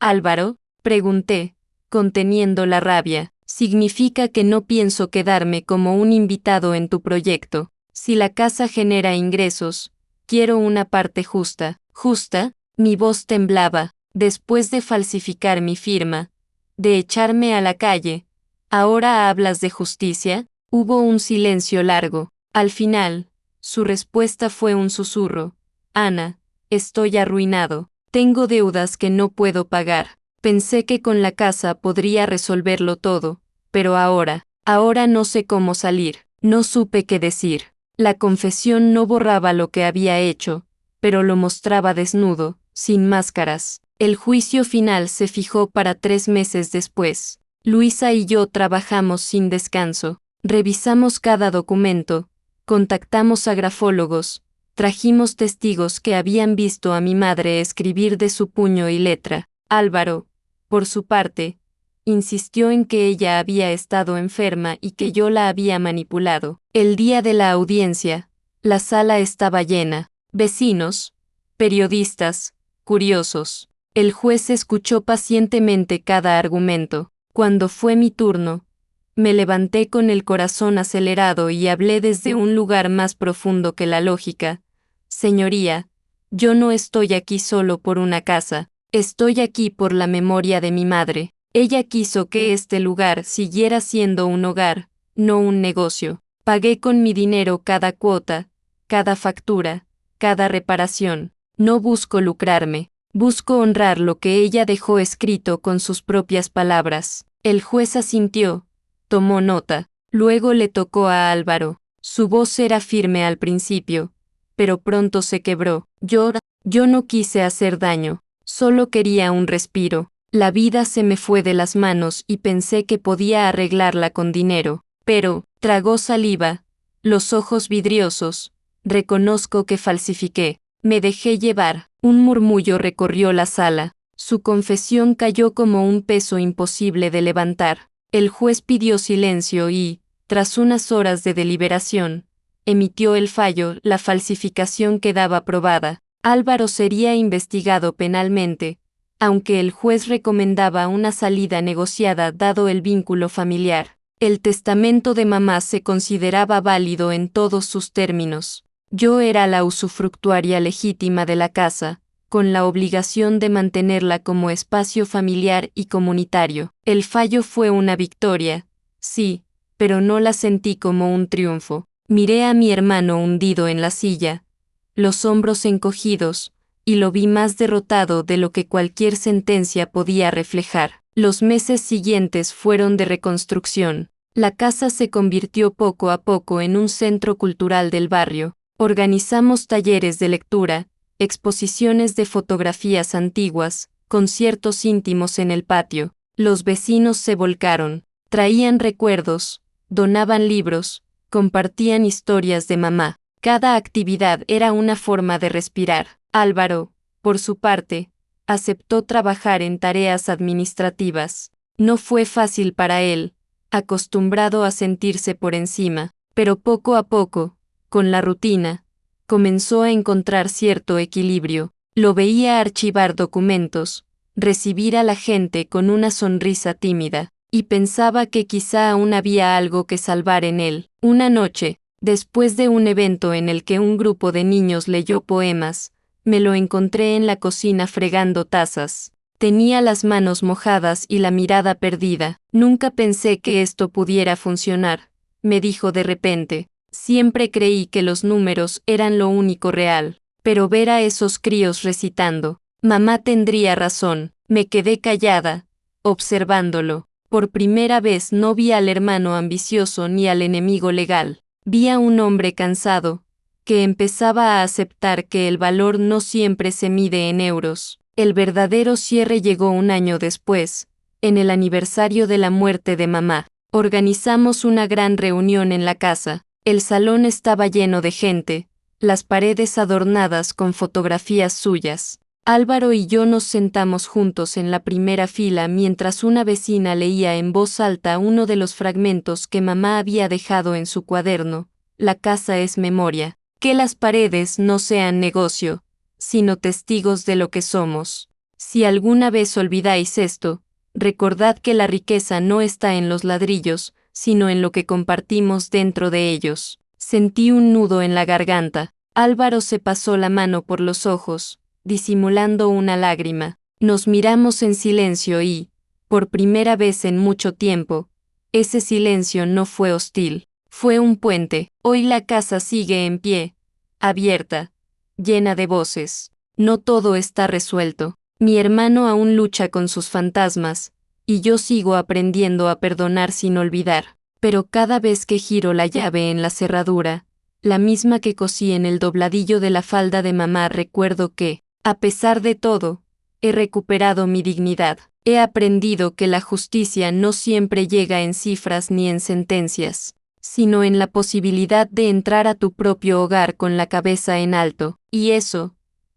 Álvaro?», pregunté, conteniendo la rabia. «Significa que no pienso quedarme como un invitado en tu proyecto. Si la casa genera ingresos, quiero una parte justa». «¿Justa?». Mi voz temblaba. «Después de falsificar mi firma, de echarme a la calle, ¿ahora hablas de justicia?». Hubo un silencio largo. Al final, su respuesta fue un susurro. «Ana, estoy arruinado. Tengo deudas que no puedo pagar. Pensé que con la casa podría resolverlo todo, pero ahora no sé cómo salir». No supe qué decir. La confesión no borraba lo que había hecho, pero lo mostraba desnudo, sin máscaras. El juicio final se fijó para 3 meses después. Luisa y yo trabajamos sin descanso. Revisamos cada documento, contactamos a grafólogos, trajimos testigos que habían visto a mi madre escribir de su puño y letra. Álvaro, por su parte, insistió en que ella había estado enferma y que yo la había manipulado. El día de la audiencia, la sala estaba llena. Vecinos, periodistas, curiosos. El juez escuchó pacientemente cada argumento. Cuando fue mi turno, me levanté con el corazón acelerado y hablé desde un lugar más profundo que la lógica. «Señoría, yo no estoy aquí solo por una casa, estoy aquí por la memoria de mi madre. Ella quiso que este lugar siguiera siendo un hogar, no un negocio. Pagué con mi dinero cada cuota, cada factura, cada reparación. No busco lucrarme, busco honrar lo que ella dejó escrito con sus propias palabras. El juez asintió, tomó nota, luego le tocó a Álvaro. Su voz era firme al principio, pero pronto se quebró. Yo no quise hacer daño, solo quería un respiro. La vida se me fue de las manos y pensé que podía arreglarla con dinero, pero, tragó saliva, los ojos vidriosos, reconozco que falsifiqué, me dejé llevar, un murmullo recorrió la sala, su confesión cayó como un peso imposible de levantar. El juez pidió silencio y, tras unas horas de deliberación, emitió el fallo, la falsificación quedaba probada. Álvaro sería investigado penalmente, aunque el juez recomendaba una salida negociada dado el vínculo familiar. El testamento de mamá se consideraba válido en todos sus términos. Yo era la usufructuaria legítima de la casa, con la obligación de mantenerla como espacio familiar y comunitario. El fallo fue una victoria, sí, pero no la sentí como un triunfo. Miré a mi hermano hundido en la silla, los hombros encogidos, y lo vi más derrotado de lo que cualquier sentencia podía reflejar. Los meses siguientes fueron de reconstrucción. La casa se convirtió poco a poco en un centro cultural del barrio. Organizamos talleres de lectura, exposiciones de fotografías antiguas, conciertos íntimos en el patio. Los vecinos se volcaron, traían recuerdos, donaban libros, compartían historias de mamá. Cada actividad era una forma de respirar. Álvaro, por su parte, aceptó trabajar en tareas administrativas. No fue fácil para él, acostumbrado a sentirse por encima, pero poco a poco, con la rutina, comenzó a encontrar cierto equilibrio. Lo veía archivar documentos, recibir a la gente con una sonrisa tímida, y pensaba que quizá aún había algo que salvar en él. Una noche, después de un evento en el que un grupo de niños leyó poemas, me lo encontré en la cocina fregando tazas. Tenía las manos mojadas y la mirada perdida. Nunca pensé que esto pudiera funcionar, me dijo de repente. Siempre creí que los números eran lo único real, pero ver a esos críos recitando, mamá tendría razón. Me quedé callada, observándolo. Por primera vez no vi al hermano ambicioso ni al enemigo legal. Vi a un hombre cansado, que empezaba a aceptar que el valor no siempre se mide en euros. El verdadero cierre llegó un año después, en el aniversario de la muerte de mamá. Organizamos una gran reunión en la casa. El salón estaba lleno de gente, las paredes adornadas con fotografías suyas. Álvaro y yo nos sentamos juntos en la primera fila mientras una vecina leía en voz alta uno de los fragmentos que mamá había dejado en su cuaderno. La casa es memoria. Que las paredes no sean negocio, sino testigos de lo que somos. Si alguna vez olvidáis esto, recordad que la riqueza no está en los ladrillos, sino en lo que compartimos dentro de ellos. Sentí un nudo en la garganta. Álvaro se pasó la mano por los ojos, disimulando una lágrima. Nos miramos en silencio y, por primera vez en mucho tiempo, ese silencio no fue hostil. Fue un puente. Hoy la casa sigue en pie, abierta, llena de voces. No todo está resuelto. Mi hermano aún lucha con sus fantasmas, y yo sigo aprendiendo a perdonar sin olvidar. Pero cada vez que giro la llave en la cerradura, la misma que cosí en el dobladillo de la falda de mamá, recuerdo que, a pesar de todo, he recuperado mi dignidad. He aprendido que la justicia no siempre llega en cifras ni en sentencias, sino en la posibilidad de entrar a tu propio hogar con la cabeza en alto, y eso,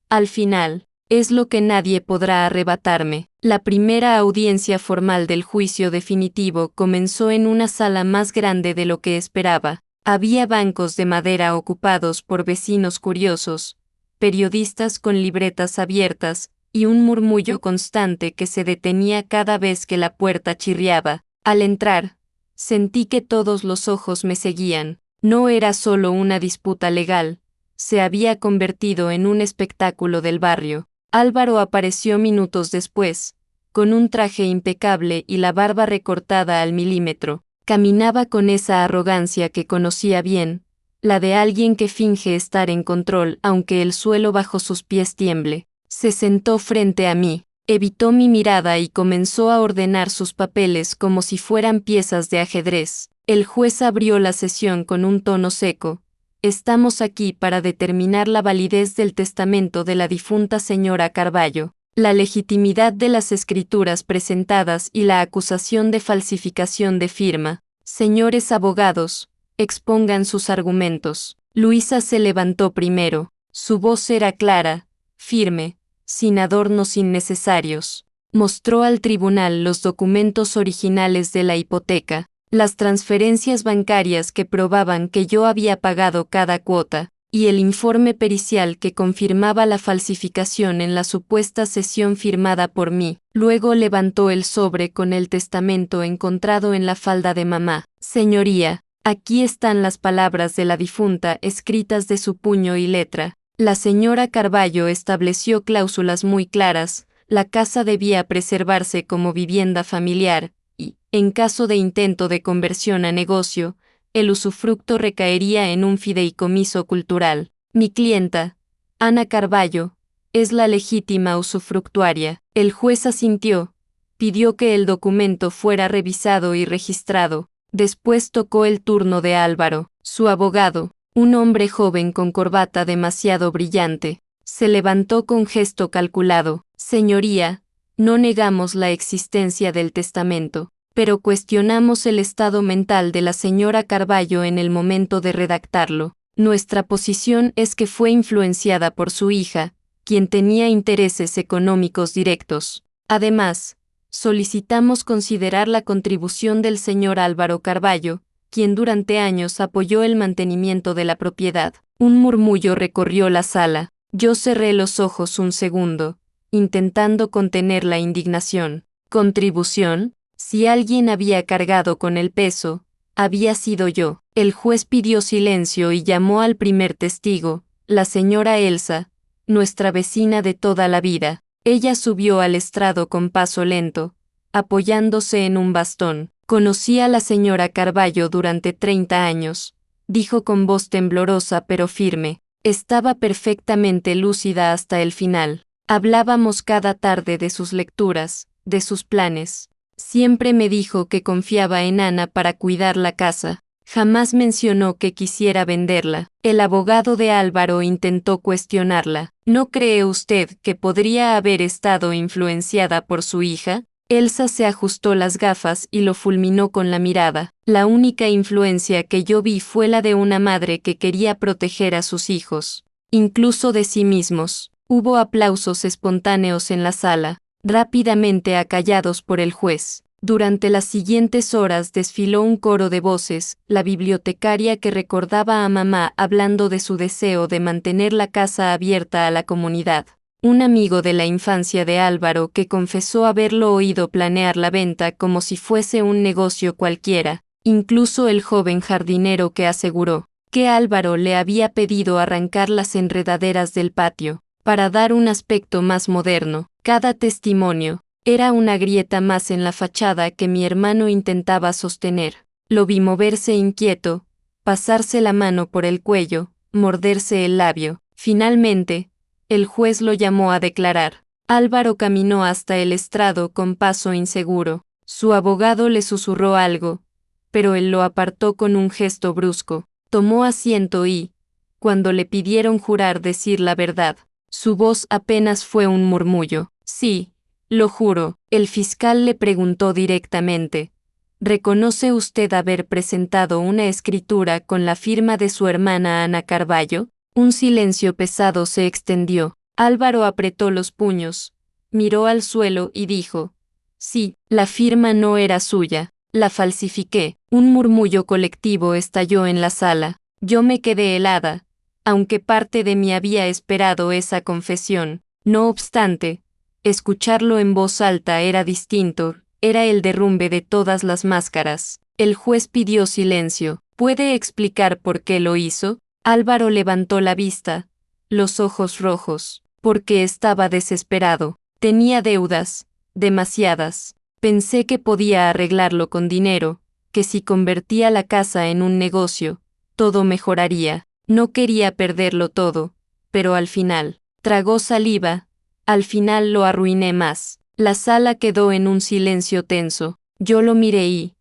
al final, es lo que nadie podrá arrebatarme. La primera audiencia formal del juicio definitivo comenzó en una sala más grande de lo que esperaba. Había bancos de madera ocupados por vecinos curiosos, periodistas con libretas abiertas, y un murmullo constante que se detenía cada vez que la puerta chirriaba. Al entrar, sentí que todos los ojos me seguían. No era solo una disputa legal, se había convertido en un espectáculo del barrio. Álvaro apareció minutos después, con un traje impecable y la barba recortada al milímetro. Caminaba con esa arrogancia que conocía bien, la de alguien que finge estar en control aunque el suelo bajo sus pies tiemble. Se sentó frente a mí, evitó mi mirada y comenzó a ordenar sus papeles como si fueran piezas de ajedrez. El juez abrió la sesión con un tono seco. Estamos aquí para determinar la validez del testamento de la difunta señora Carballo, la legitimidad de las escrituras presentadas y la acusación de falsificación de firma. Señores abogados, expongan sus argumentos. Luisa se levantó primero. Su voz era clara, firme, sin adornos innecesarios. Mostró al tribunal los documentos originales de la hipoteca, las transferencias bancarias que probaban que yo había pagado cada cuota, y el informe pericial que confirmaba la falsificación en la supuesta cesión firmada por mí. Luego levantó el sobre con el testamento encontrado en la falda de mamá. Señoría, aquí están las palabras de la difunta escritas de su puño y letra. La señora Carballo estableció cláusulas muy claras. La casa debía preservarse como vivienda familiar, y, en caso de intento de conversión a negocio, el usufructo recaería en un fideicomiso cultural. Mi clienta, Ana Carballo, es la legítima usufructuaria. El juez asintió, pidió que el documento fuera revisado y registrado. Después tocó el turno de Álvaro, su abogado, un hombre joven con corbata demasiado brillante. Se levantó con gesto calculado. Señoría, no negamos la existencia del testamento, pero cuestionamos el estado mental de la señora Carballo en el momento de redactarlo. Nuestra posición es que fue influenciada por su hija, quien tenía intereses económicos directos. Además, solicitamos considerar la contribución del señor Álvaro Carballo, quien durante años apoyó el mantenimiento de la propiedad. Un murmullo recorrió la sala. Yo cerré los ojos un segundo, intentando contener la indignación. ¿Contribución? Si alguien había cargado con el peso, había sido yo. El juez pidió silencio y llamó al primer testigo, la señora Elsa, nuestra vecina de toda la vida. Ella subió al estrado con paso lento, apoyándose en un bastón. Conocí a la señora Carballo durante 30 años, dijo con voz temblorosa pero firme. Estaba perfectamente lúcida hasta el final. Hablábamos cada tarde de sus lecturas, de sus planes. Siempre me dijo que confiaba en Ana para cuidar la casa. Jamás mencionó que quisiera venderla. El abogado de Álvaro intentó cuestionarla. ¿No cree usted que podría haber estado influenciada por su hija? Elsa se ajustó las gafas y lo fulminó con la mirada. La única influencia que yo vi fue la de una madre que quería proteger a sus hijos, incluso de sí mismos. Hubo aplausos espontáneos en la sala, rápidamente acallados por el juez. Durante las siguientes horas desfiló un coro de voces, la bibliotecaria que recordaba a mamá hablando de su deseo de mantener la casa abierta a la comunidad. Un amigo de la infancia de Álvaro que confesó haberlo oído planear la venta como si fuese un negocio cualquiera, incluso el joven jardinero que aseguró que Álvaro le había pedido arrancar las enredaderas del patio, para dar un aspecto más moderno. Cada testimonio era una grieta más en la fachada que mi hermano intentaba sostener. Lo vi moverse inquieto, pasarse la mano por el cuello, morderse el labio. Finalmente, el juez lo llamó a declarar. Álvaro caminó hasta el estrado con paso inseguro. Su abogado le susurró algo, pero él lo apartó con un gesto brusco. Tomó asiento y, cuando le pidieron jurar decir la verdad, su voz apenas fue un murmullo. Sí, lo juro. El fiscal le preguntó directamente. ¿Reconoce usted haber presentado una escritura con la firma de su hermana Ana Carballo? Un silencio pesado se extendió. Álvaro apretó los puños, miró al suelo y dijo: sí, la firma no era suya, la falsifiqué. Un murmullo colectivo estalló en la sala. Yo me quedé helada, aunque parte de mí había esperado esa confesión. No obstante, escucharlo en voz alta era distinto, era el derrumbe de todas las máscaras. El juez pidió silencio. ¿Puede explicar por qué lo hizo? Álvaro levantó la vista, los ojos rojos, porque estaba desesperado. Tenía deudas, demasiadas. Pensé que podía arreglarlo con dinero, que si convertía la casa en un negocio, todo mejoraría. No quería perderlo todo, pero al final, tragó saliva, al final lo arruiné más. La sala quedó en un silencio tenso. Yo lo miré y,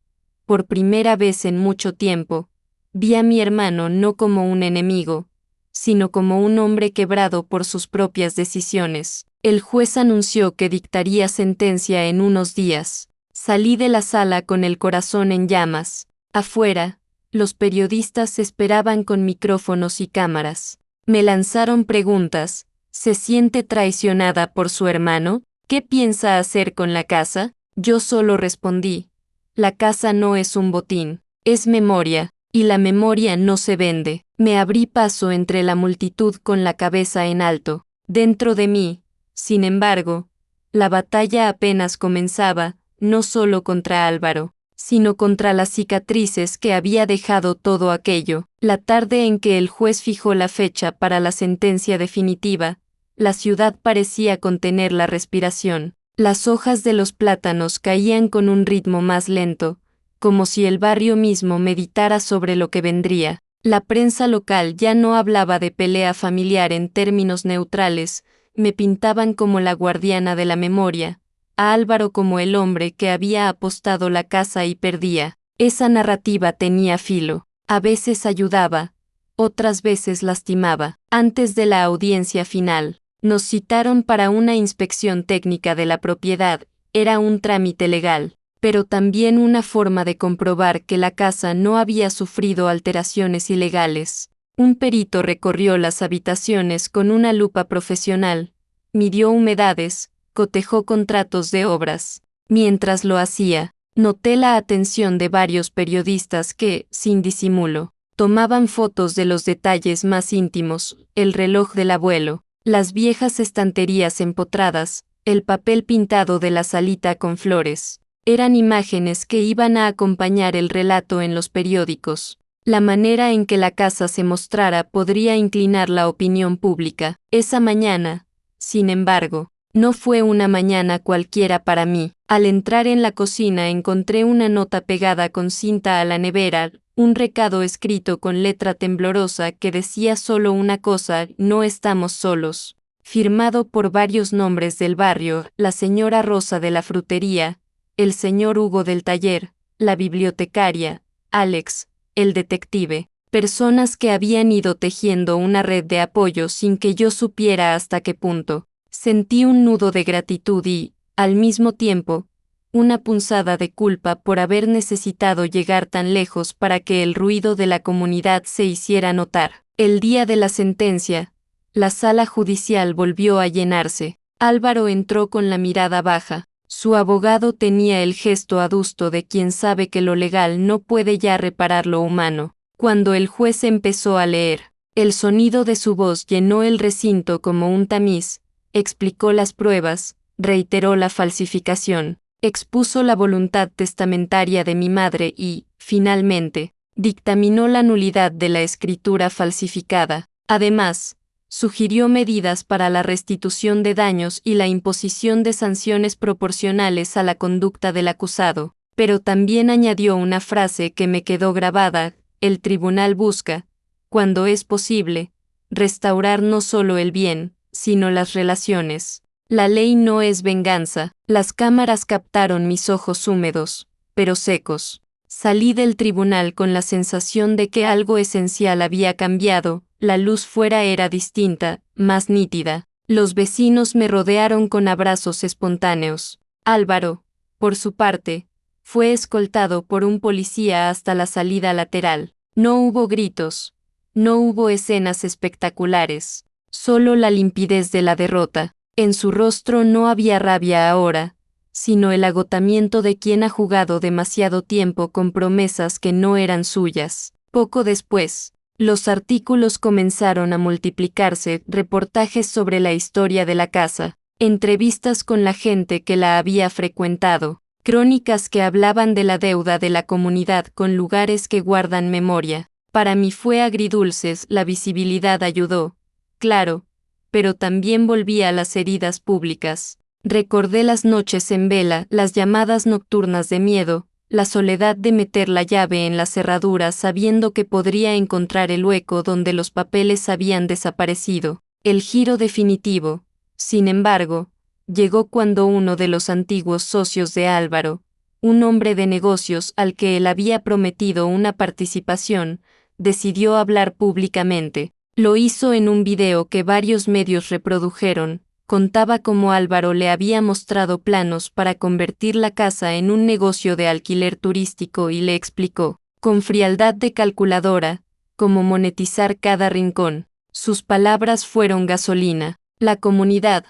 por primera vez en mucho tiempo, vi a mi hermano no como un enemigo, sino como un hombre quebrado por sus propias decisiones. El juez anunció que dictaría sentencia en unos días. Salí de la sala con el corazón en llamas. Afuera, los periodistas esperaban con micrófonos y cámaras. Me lanzaron preguntas. ¿Se siente traicionada por su hermano? ¿Qué piensa hacer con la casa? Yo solo respondí: la casa no es un botín, es memoria, y la memoria no se vende. Me abrí paso entre la multitud con la cabeza en alto. Dentro de mí, sin embargo, la batalla apenas comenzaba, no solo contra Álvaro, sino contra las cicatrices que había dejado todo aquello. La tarde en que el juez fijó la fecha para la sentencia definitiva, la ciudad parecía contener la respiración. Las hojas de los plátanos caían con un ritmo más lento, como si el barrio mismo meditara sobre lo que vendría. La prensa local ya no hablaba de pelea familiar en términos neutrales, me pintaban como la guardiana de la memoria, a Álvaro como el hombre que había apostado la casa y perdía. Esa narrativa tenía filo, a veces ayudaba, otras veces lastimaba. Antes de la audiencia final, nos citaron para una inspección técnica de la propiedad. Era un trámite legal, pero también una forma de comprobar que la casa no había sufrido alteraciones ilegales. Un perito recorrió las habitaciones con una lupa profesional, midió humedades, cotejó contratos de obras. Mientras lo hacía, noté la atención de varios periodistas que, sin disimulo, tomaban fotos de los detalles más íntimos: el reloj del abuelo, las viejas estanterías empotradas, el papel pintado de la salita con flores. Eran imágenes que iban a acompañar el relato en los periódicos. La manera en que la casa se mostrara podría inclinar la opinión pública. Esa mañana, sin embargo, no fue una mañana cualquiera para mí. Al entrar en la cocina encontré una nota pegada con cinta a la nevera, un recado escrito con letra temblorosa que decía solo una cosa: no estamos solos. Firmado por varios nombres del barrio: la señora Rosa de la frutería, el señor Hugo del taller, la bibliotecaria, Alex, el detective. Personas que habían ido tejiendo una red de apoyo sin que yo supiera hasta qué punto. Sentí un nudo de gratitud y, al mismo tiempo, una punzada de culpa por haber necesitado llegar tan lejos para que el ruido de la comunidad se hiciera notar. El día de la sentencia, la sala judicial volvió a llenarse. Álvaro entró con la mirada baja. Su abogado tenía el gesto adusto de quien sabe que lo legal no puede ya reparar lo humano. Cuando el juez empezó a leer, el sonido de su voz llenó el recinto como un tamiz. Explicó las pruebas, reiteró la falsificación, expuso la voluntad testamentaria de mi madre y, finalmente, dictaminó la nulidad de la escritura falsificada. Además, sugirió medidas para la restitución de daños y la imposición de sanciones proporcionales a la conducta del acusado, pero también añadió una frase que me quedó grabada: el tribunal busca, cuando es posible, restaurar no solo el bien, sino las relaciones. La ley no es venganza. Las cámaras captaron mis ojos húmedos, pero secos. Salí del tribunal con la sensación de que algo esencial había cambiado. La luz fuera era distinta, más nítida. Los vecinos me rodearon con abrazos espontáneos. Álvaro, por su parte, fue escoltado por un policía hasta la salida lateral. No hubo gritos, no hubo escenas espectaculares, solo la limpidez de la derrota. En su rostro no había rabia ahora, sino el agotamiento de quien ha jugado demasiado tiempo con promesas que no eran suyas. Poco después, los artículos comenzaron a multiplicarse: reportajes sobre la historia de la casa, entrevistas con la gente que la había frecuentado, crónicas que hablaban de la deuda de la comunidad con lugares que guardan memoria. Para mí fue agridulces, la visibilidad ayudó, claro, pero también volví a las heridas públicas. Recordé las noches en vela, las llamadas nocturnas de miedo, la soledad de meter la llave en la cerradura sabiendo que podría encontrar el hueco donde los papeles habían desaparecido. El giro definitivo, sin embargo, llegó cuando uno de los antiguos socios de Álvaro, un hombre de negocios al que él había prometido una participación, decidió hablar públicamente. Lo hizo en un video que varios medios reprodujeron. Contaba cómo Álvaro le había mostrado planos para convertir la casa en un negocio de alquiler turístico y le explicó, con frialdad de calculadora, cómo monetizar cada rincón. Sus palabras fueron gasolina. La comunidad,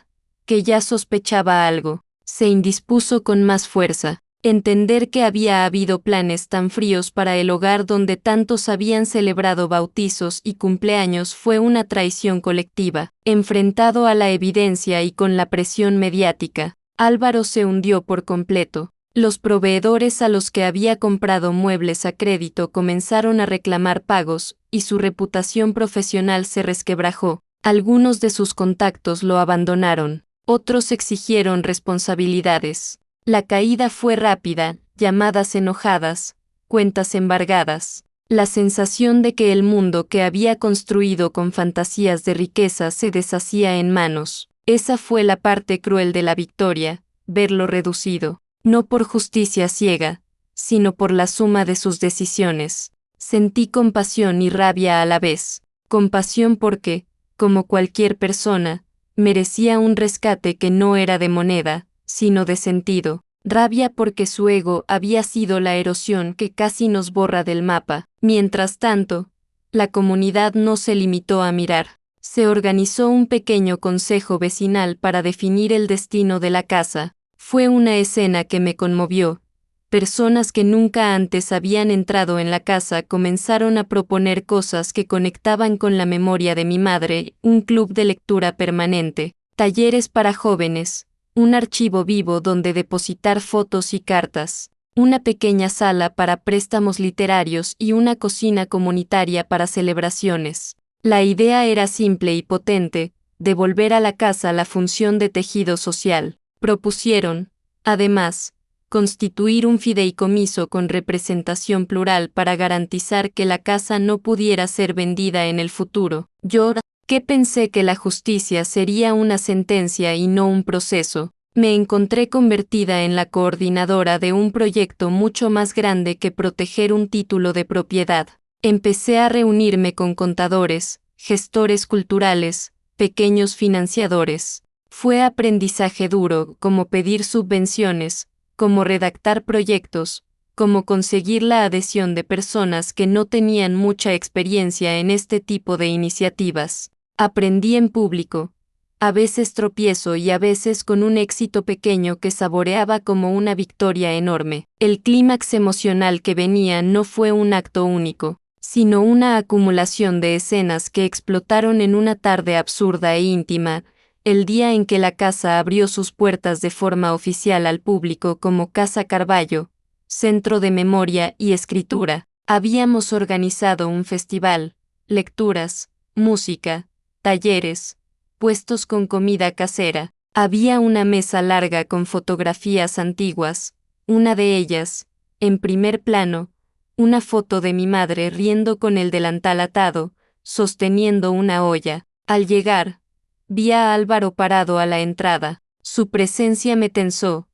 que ya sospechaba algo, se indispuso con más fuerza. Entender que había habido planes tan fríos para el hogar donde tantos habían celebrado bautizos y cumpleaños fue una traición colectiva. Enfrentado a la evidencia y con la presión mediática, Álvaro se hundió por completo. Los proveedores a los que había comprado muebles a crédito comenzaron a reclamar pagos, y su reputación profesional se resquebrajó. Algunos de sus contactos lo abandonaron, otros exigieron responsabilidades. La caída fue rápida, llamadas enojadas, cuentas embargadas. La sensación de que el mundo que había construido con fantasías de riqueza se deshacía en manos. Esa fue la parte cruel de la victoria, verlo reducido, no por justicia ciega, sino por la suma de sus decisiones. Sentí compasión y rabia a la vez. Compasión porque, como cualquier persona, merecía un rescate que no era de moneda, sino de sentido. Rabia porque su ego había sido la erosión que casi nos borra del mapa. Mientras tanto, la comunidad no se limitó a mirar. Se organizó un pequeño consejo vecinal para definir el destino de la casa. Fue una escena que me conmovió. Personas que nunca antes habían entrado en la casa comenzaron a proponer cosas que conectaban con la memoria de mi madre, un club de lectura permanente, talleres para jóvenes, un archivo vivo donde depositar fotos y cartas, una pequeña sala para préstamos literarios y una cocina comunitaria para celebraciones. La idea era simple y potente, devolver a la casa la función de tejido social. Propusieron, además, constituir un fideicomiso con representación plural para garantizar que la casa no pudiera ser vendida en el futuro. Yo, que pensé que la justicia sería una sentencia y no un proceso, me encontré convertida en la coordinadora de un proyecto mucho más grande que proteger un título de propiedad. Empecé a reunirme con contadores, gestores culturales, pequeños financiadores. Fue aprendizaje duro, como pedir subvenciones, como redactar proyectos, como conseguir la adhesión de personas que no tenían mucha experiencia en este tipo de iniciativas. Aprendí en público, a veces tropiezo y a veces con un éxito pequeño que saboreaba como una victoria enorme. El clímax emocional que venía no fue un acto único, sino una acumulación de escenas que explotaron en una tarde absurda e íntima, el día en que la casa abrió sus puertas de forma oficial al público como Casa Carballo, Centro de Memoria y Escritura. Habíamos organizado un festival, lecturas, música, talleres, puestos con comida casera. Había una mesa larga con fotografías antiguas, una de ellas, en primer plano, una foto de mi madre riendo con el delantal atado, sosteniendo una olla. Al llegar, vi a Álvaro parado a la entrada. Su presencia me tensó.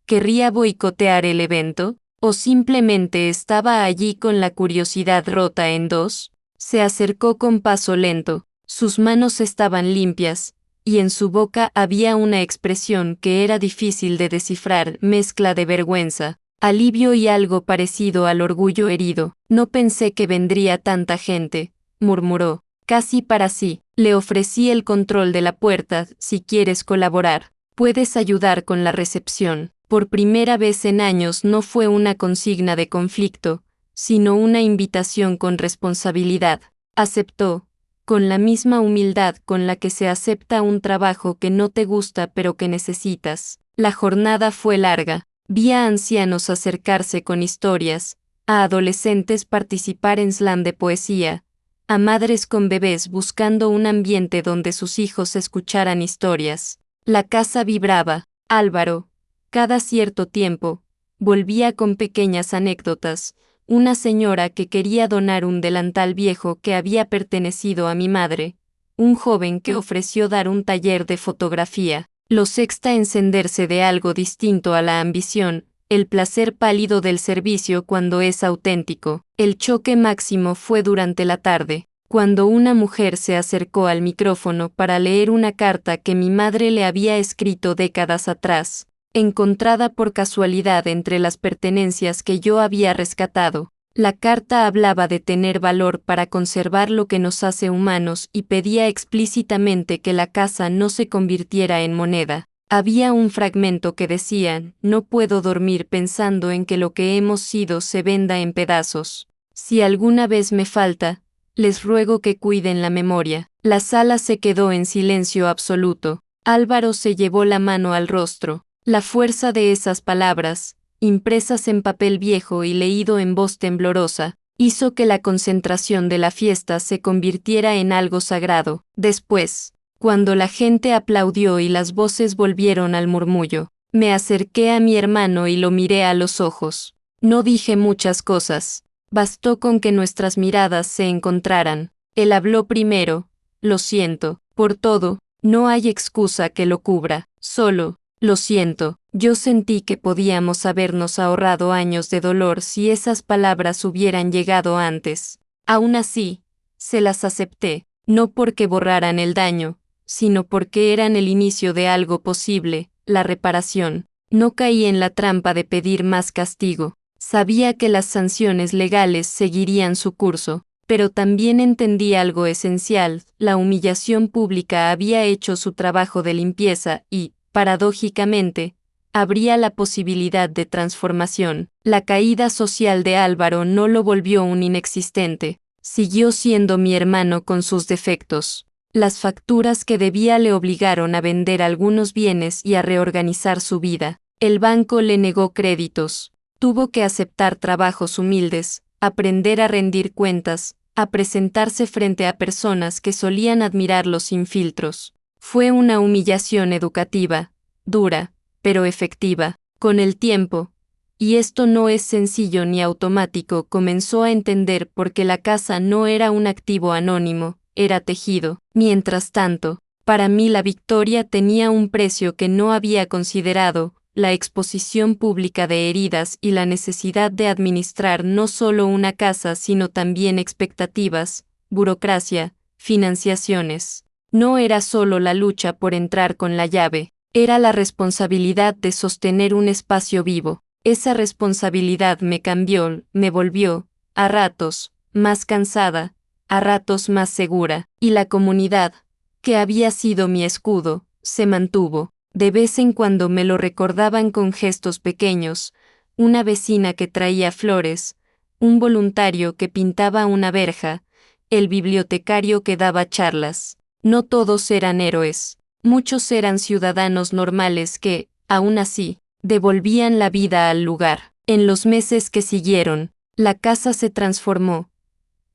¿Querría boicotear el evento? ¿O simplemente estaba allí con la curiosidad rota en dos? Se acercó con paso lento. Sus manos estaban limpias, y en su boca había una expresión que era difícil de descifrar, mezcla de vergüenza, alivio y algo parecido al orgullo herido. No pensé que vendría tanta gente, murmuró, casi para sí. Le ofrecí el control de la puerta, si quieres colaborar. Puedes ayudar con la recepción. Por primera vez en años no fue una consigna de conflicto, sino una invitación con responsabilidad. Aceptó, con la misma humildad con la que se acepta un trabajo que no te gusta pero que necesitas. La jornada fue larga. Vi a ancianos acercarse con historias, a adolescentes participar en slam de poesía, a madres con bebés buscando un ambiente donde sus hijos escucharan historias. La casa vibraba. Álvaro, cada cierto tiempo, volvía con pequeñas anécdotas. Una señora que quería donar un delantal viejo que había pertenecido a mi madre, un joven que ofreció dar un taller de fotografía, lo sexta encenderse de algo distinto a la ambición, el placer pálido del servicio cuando es auténtico. El choque máximo fue durante la tarde, cuando una mujer se acercó al micrófono para leer una carta que mi madre le había escrito décadas atrás, encontrada por casualidad entre las pertenencias que yo había rescatado. La carta hablaba de tener valor para conservar lo que nos hace humanos y pedía explícitamente que la casa no se convirtiera en moneda. Había un fragmento que decía: no puedo dormir pensando en que lo que hemos sido se venda en pedazos. Si alguna vez me falta, les ruego que cuiden la memoria. La sala se quedó en silencio absoluto. Álvaro se llevó la mano al rostro. La fuerza de esas palabras, impresas en papel viejo y leído en voz temblorosa, hizo que la concentración de la fiesta se convirtiera en algo sagrado. Después, cuando la gente aplaudió y las voces volvieron al murmullo, me acerqué a mi hermano y lo miré a los ojos. No dije muchas cosas. Bastó con que nuestras miradas se encontraran. Él habló primero: lo siento por todo, no hay excusa que lo cubra, solo, lo siento. Yo sentí que podíamos habernos ahorrado años de dolor si esas palabras hubieran llegado antes. Aún así, se las acepté, no porque borraran el daño, sino porque eran el inicio de algo posible, la reparación. No caí en la trampa de pedir más castigo. Sabía que las sanciones legales seguirían su curso, pero también entendí algo esencial: la humillación pública había hecho su trabajo de limpieza y, paradójicamente, habría la posibilidad de transformación. La caída social de Álvaro no lo volvió un inexistente. Siguió siendo mi hermano con sus defectos. Las facturas que debía le obligaron a vender algunos bienes y a reorganizar su vida. El banco le negó créditos. Tuvo que aceptar trabajos humildes, aprender a rendir cuentas, a presentarse frente a personas que solían admirarlo sin filtros. Fue una humillación educativa, dura, pero efectiva. Con el tiempo, y esto no es sencillo ni automático, comenzó a entender por qué la casa no era un activo anónimo, era tejido. Mientras tanto, para mí la victoria tenía un precio que no había considerado: la exposición pública de heridas y la necesidad de administrar no solo una casa sino también expectativas, burocracia, financiaciones. No era solo la lucha por entrar con la llave, era la responsabilidad de sostener un espacio vivo. Esa responsabilidad me cambió, me volvió, a ratos, más cansada, a ratos más segura, y la comunidad, que había sido mi escudo, se mantuvo. De vez en cuando me lo recordaban con gestos pequeños: una vecina que traía flores, un voluntario que pintaba una verja, el bibliotecario que daba charlas. No todos eran héroes, muchos eran ciudadanos normales que, aún así, devolvían la vida al lugar. En los meses que siguieron, la casa se transformó,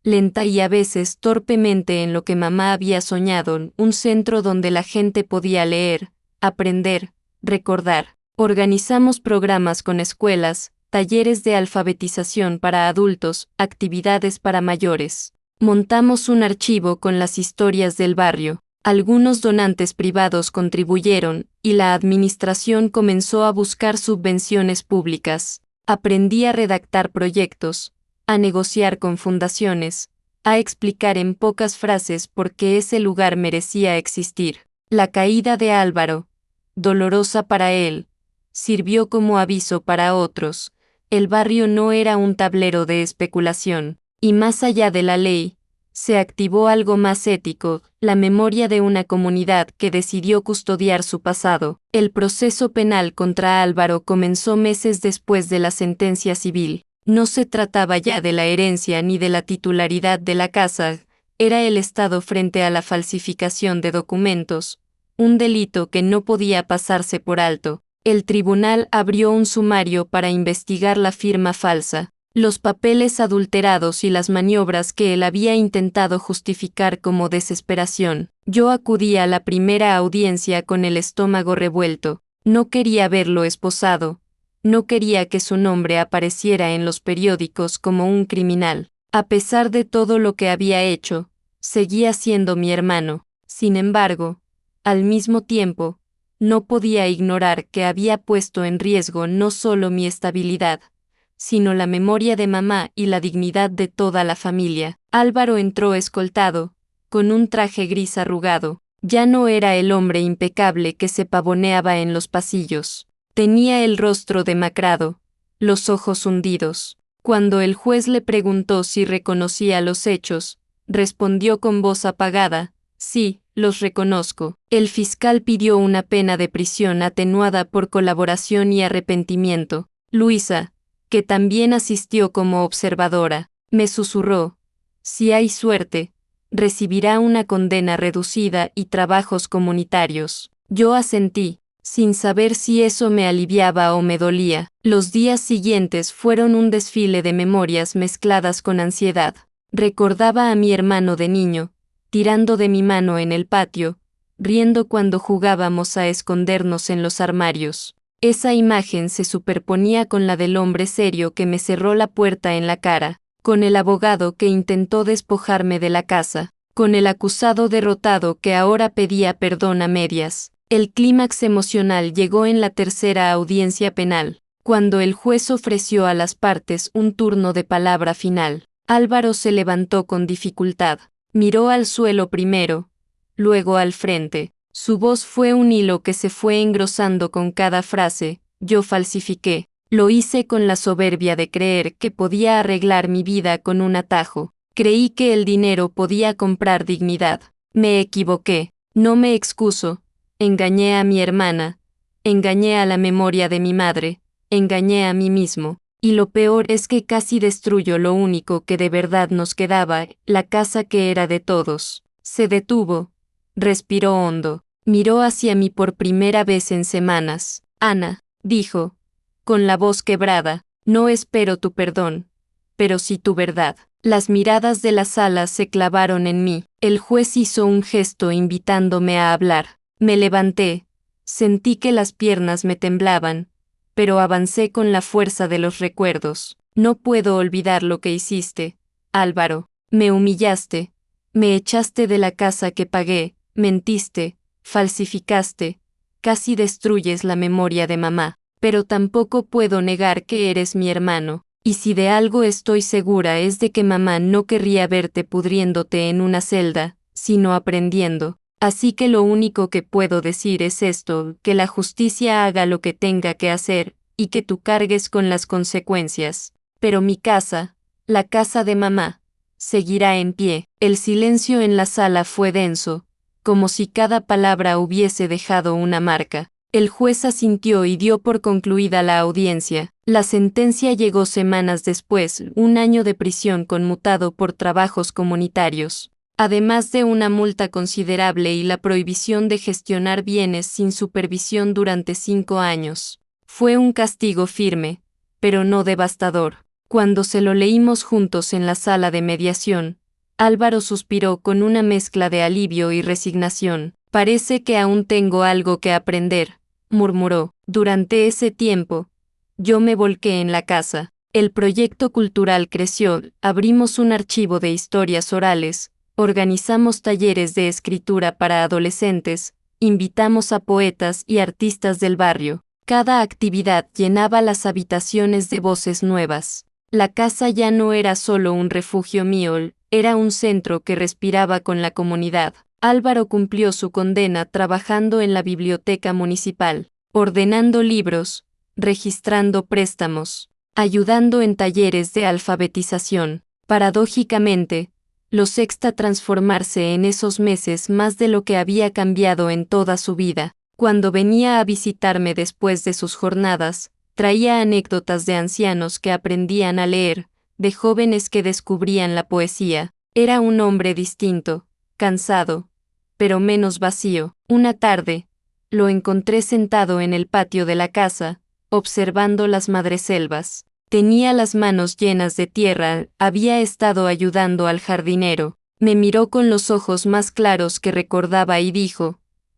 lenta y a veces torpemente, en lo que mamá había soñado: un centro donde la gente podía leer, aprender, recordar. Organizamos programas con escuelas, talleres de alfabetización para adultos, actividades para mayores. Montamos un archivo con las historias del barrio. Algunos donantes privados contribuyeron, y la administración comenzó a buscar subvenciones públicas. Aprendí a redactar proyectos, a negociar con fundaciones, a explicar en pocas frases por qué ese lugar merecía existir. La caída de Álvaro, dolorosa para él, sirvió como aviso para otros. El barrio no era un tablero de especulación, y más allá de la ley, se activó algo más ético: la memoria de una comunidad que decidió custodiar su pasado. El proceso penal contra Álvaro comenzó meses después de la sentencia civil. No se trataba ya de la herencia ni de la titularidad de la casa, era el Estado frente a la falsificación de documentos, un delito que no podía pasarse por alto. El tribunal abrió un sumario para investigar la firma falsa. los papeles adulterados y las maniobras que él había intentado justificar como desesperación. Yo acudí a la primera audiencia con el estómago revuelto. No quería verlo esposado. No quería que su nombre apareciera en los periódicos como un criminal. A pesar de todo lo que había hecho, seguía siendo mi hermano. Sin embargo, al mismo tiempo, no podía ignorar que había puesto en riesgo no solo mi estabilidad, sino la memoria de mamá y la dignidad de toda la familia. Álvaro entró escoltado, con un traje gris arrugado. Ya no era el hombre impecable que se pavoneaba en los pasillos. Tenía el rostro demacrado, los ojos hundidos. Cuando el juez le preguntó si reconocía los hechos, respondió con voz apagada: sí, los reconozco. El fiscal pidió una pena de prisión atenuada por colaboración y arrepentimiento. Luisa, que también asistió como observadora, me susurró: si hay suerte, recibirá una condena reducida y trabajos comunitarios. Yo asentí, sin saber si eso me aliviaba o me dolía. Los días siguientes fueron un desfile de memorias mezcladas con ansiedad. Recordaba a mi hermano de niño, tirando de mi mano en el patio, riendo cuando jugábamos a escondernos en los armarios. Esa imagen se superponía con la del hombre serio que me cerró la puerta en la cara, con el abogado que intentó despojarme de la casa, con el acusado derrotado que ahora pedía perdón a medias. El clímax emocional llegó en la tercera audiencia penal, cuando el juez ofreció a las partes un turno de palabra final. Álvaro se levantó con dificultad, miró al suelo primero, luego al frente. Su voz fue un hilo que se fue engrosando con cada frase. Yo falsifiqué. Lo hice con la soberbia de creer que podía arreglar mi vida con un atajo. Creí que el dinero podía comprar dignidad. Me equivoqué. No me excuso. Engañé a mi hermana. Engañé a la memoria de mi madre. Engañé a mí mismo. Y lo peor es que casi destruyo lo único que de verdad nos quedaba, la casa que era de todos. Se detuvo. Respiró hondo. Miró hacia mí por primera vez en semanas. Ana, dijo, con la voz quebrada, no espero tu perdón, pero sí tu verdad. Las miradas de la sala se clavaron en mí. El juez hizo un gesto invitándome a hablar. Me levanté. Sentí que las piernas me temblaban, pero avancé con la fuerza de los recuerdos. No puedo olvidar lo que hiciste, Álvaro. Me humillaste. Me echaste de la casa que pagué. Mentiste, falsificaste, casi destruyes la memoria de mamá, pero tampoco puedo negar que eres mi hermano, y si de algo estoy segura es de que mamá no querría verte pudriéndote en una celda, sino aprendiendo. Así que lo único que puedo decir es esto: que la justicia haga lo que tenga que hacer, y que tú cargues con las consecuencias. Pero mi casa, la casa de mamá, seguirá en pie. El silencio en la sala fue denso, como si cada palabra hubiese dejado una marca. El juez asintió y dio por concluida la audiencia. La sentencia llegó semanas después: 1 año de prisión conmutado por trabajos comunitarios, además de una multa considerable y la prohibición de gestionar bienes sin supervisión durante 5 años. Fue un castigo firme, pero no devastador. Cuando se lo leímos juntos en la sala de mediación, Álvaro suspiró con una mezcla de alivio y resignación. Parece que aún tengo algo que aprender, murmuró. Durante ese tiempo, yo me volqué en la casa. El proyecto cultural creció, abrimos un archivo de historias orales, organizamos talleres de escritura para adolescentes, invitamos a poetas y artistas del barrio. Cada actividad llenaba las habitaciones de voces nuevas. La casa ya no era solo un refugio mío, era un centro que respiraba con la comunidad. Álvaro cumplió su condena trabajando en la biblioteca municipal, ordenando libros, registrando préstamos, ayudando en talleres de alfabetización. Paradójicamente, lo sexta transformarse en esos meses más de lo que había cambiado en toda su vida. Cuando venía a visitarme después de sus jornadas, traía anécdotas de ancianos que aprendían a leer, de jóvenes que descubrían la poesía. Era un hombre distinto, cansado, pero menos vacío. Una tarde, lo encontré sentado en el patio de la casa, observando las madreselvas. Tenía las manos llenas de tierra, había estado ayudando al jardinero. Me miró con los ojos más claros que recordaba y dijo,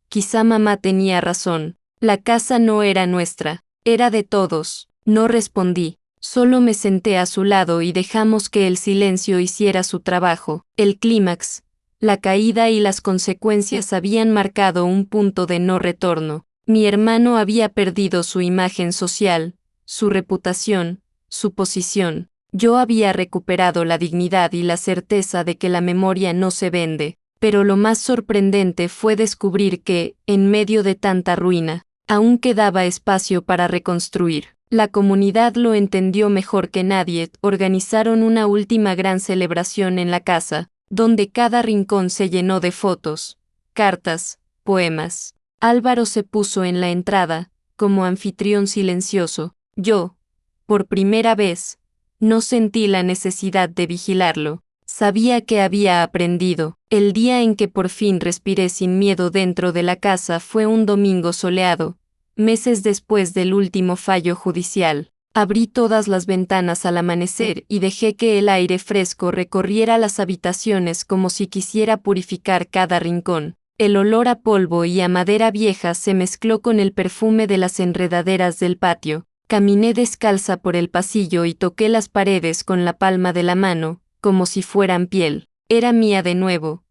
quizá mamá tenía razón. La casa no era nuestra, era de todos. No respondí, solo me senté a su lado y dejamos que el silencio hiciera su trabajo. El clímax, la caída y las consecuencias habían marcado un punto de no retorno. Mi hermano había perdido su imagen social, su reputación, su posición. Yo había recuperado la dignidad y la certeza de que la memoria no se vende, pero lo más sorprendente fue descubrir que, en medio de tanta ruina, aún quedaba espacio para reconstruir. La comunidad lo entendió mejor que nadie. Organizaron una última gran celebración en la casa, donde cada rincón se llenó de fotos, cartas, poemas. Álvaro se puso en la entrada, como anfitrión silencioso. Yo, por primera vez, no sentí la necesidad de vigilarlo. Sabía que había aprendido. El día en que por fin respiré sin miedo dentro de la casa fue un domingo soleado, meses después del último fallo judicial. Abrí todas las ventanas al amanecer y dejé que el aire fresco recorriera las habitaciones como si quisiera purificar cada rincón. El olor a polvo y a madera vieja se mezcló con el perfume de las enredaderas del patio. Caminé descalza por el pasillo y toqué las paredes con la palma de la mano, como si fueran piel. Era mía de nuevo.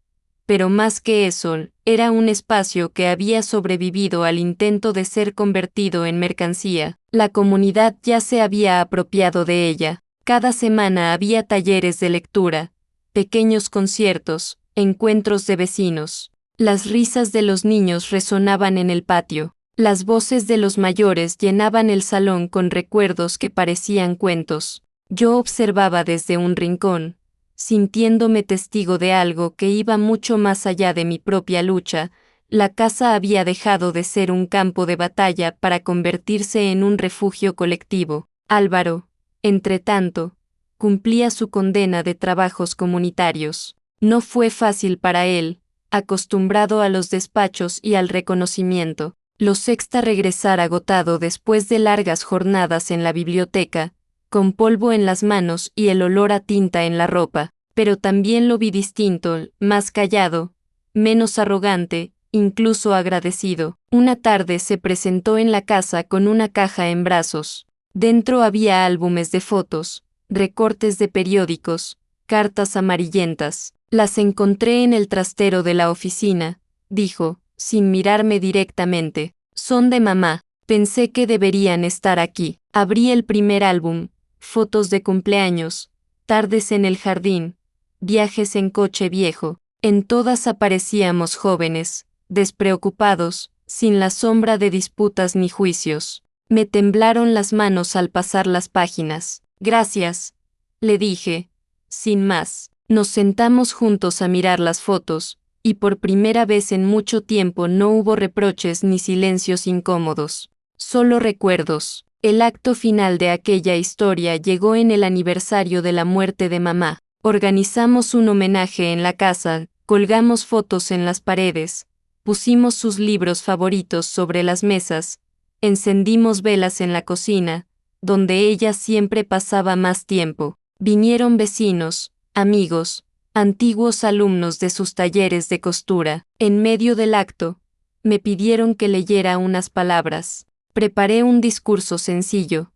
Pero más que eso, era un espacio que había sobrevivido al intento de ser convertido en mercancía. La comunidad ya se había apropiado de ella. Cada semana había talleres de lectura, pequeños conciertos, encuentros de vecinos. Las risas de los niños resonaban en el patio. Las voces de los mayores llenaban el salón con recuerdos que parecían cuentos. Yo observaba desde un rincón, sintiéndome testigo de algo que iba mucho más allá de mi propia lucha. La casa había dejado de ser un campo de batalla para convertirse en un refugio colectivo. Álvaro, entretanto, cumplía su condena de trabajos comunitarios. No fue fácil para él, acostumbrado a los despachos y al reconocimiento. Lo sexta regresar agotado después de largas jornadas en la biblioteca, con polvo en las manos y el olor a tinta en la ropa, pero también lo vi distinto, más callado, menos arrogante, incluso agradecido. Una tarde se presentó en la casa con una caja en brazos. Dentro había álbumes de fotos, recortes de periódicos, cartas amarillentas. Las encontré en el trastero de la oficina, dijo, sin mirarme directamente. Son de mamá. Pensé que deberían estar aquí. Abrí el primer álbum, fotos de cumpleaños, tardes en el jardín, viajes en coche viejo. En todas aparecíamos jóvenes, despreocupados, sin la sombra de disputas ni juicios. Me temblaron las manos al pasar las páginas. Gracias, le dije, sin más. Nos sentamos juntos a mirar las fotos, y por primera vez en mucho tiempo no hubo reproches ni silencios incómodos. Solo recuerdos. El acto final de aquella historia llegó en el aniversario de la muerte de mamá. Organizamos un homenaje en la casa, colgamos fotos en las paredes, pusimos sus libros favoritos sobre las mesas, encendimos velas en la cocina, donde ella siempre pasaba más tiempo. Vinieron vecinos, amigos, antiguos alumnos de sus talleres de costura. En medio del acto, me pidieron que leyera unas palabras. Preparé un discurso sencillo,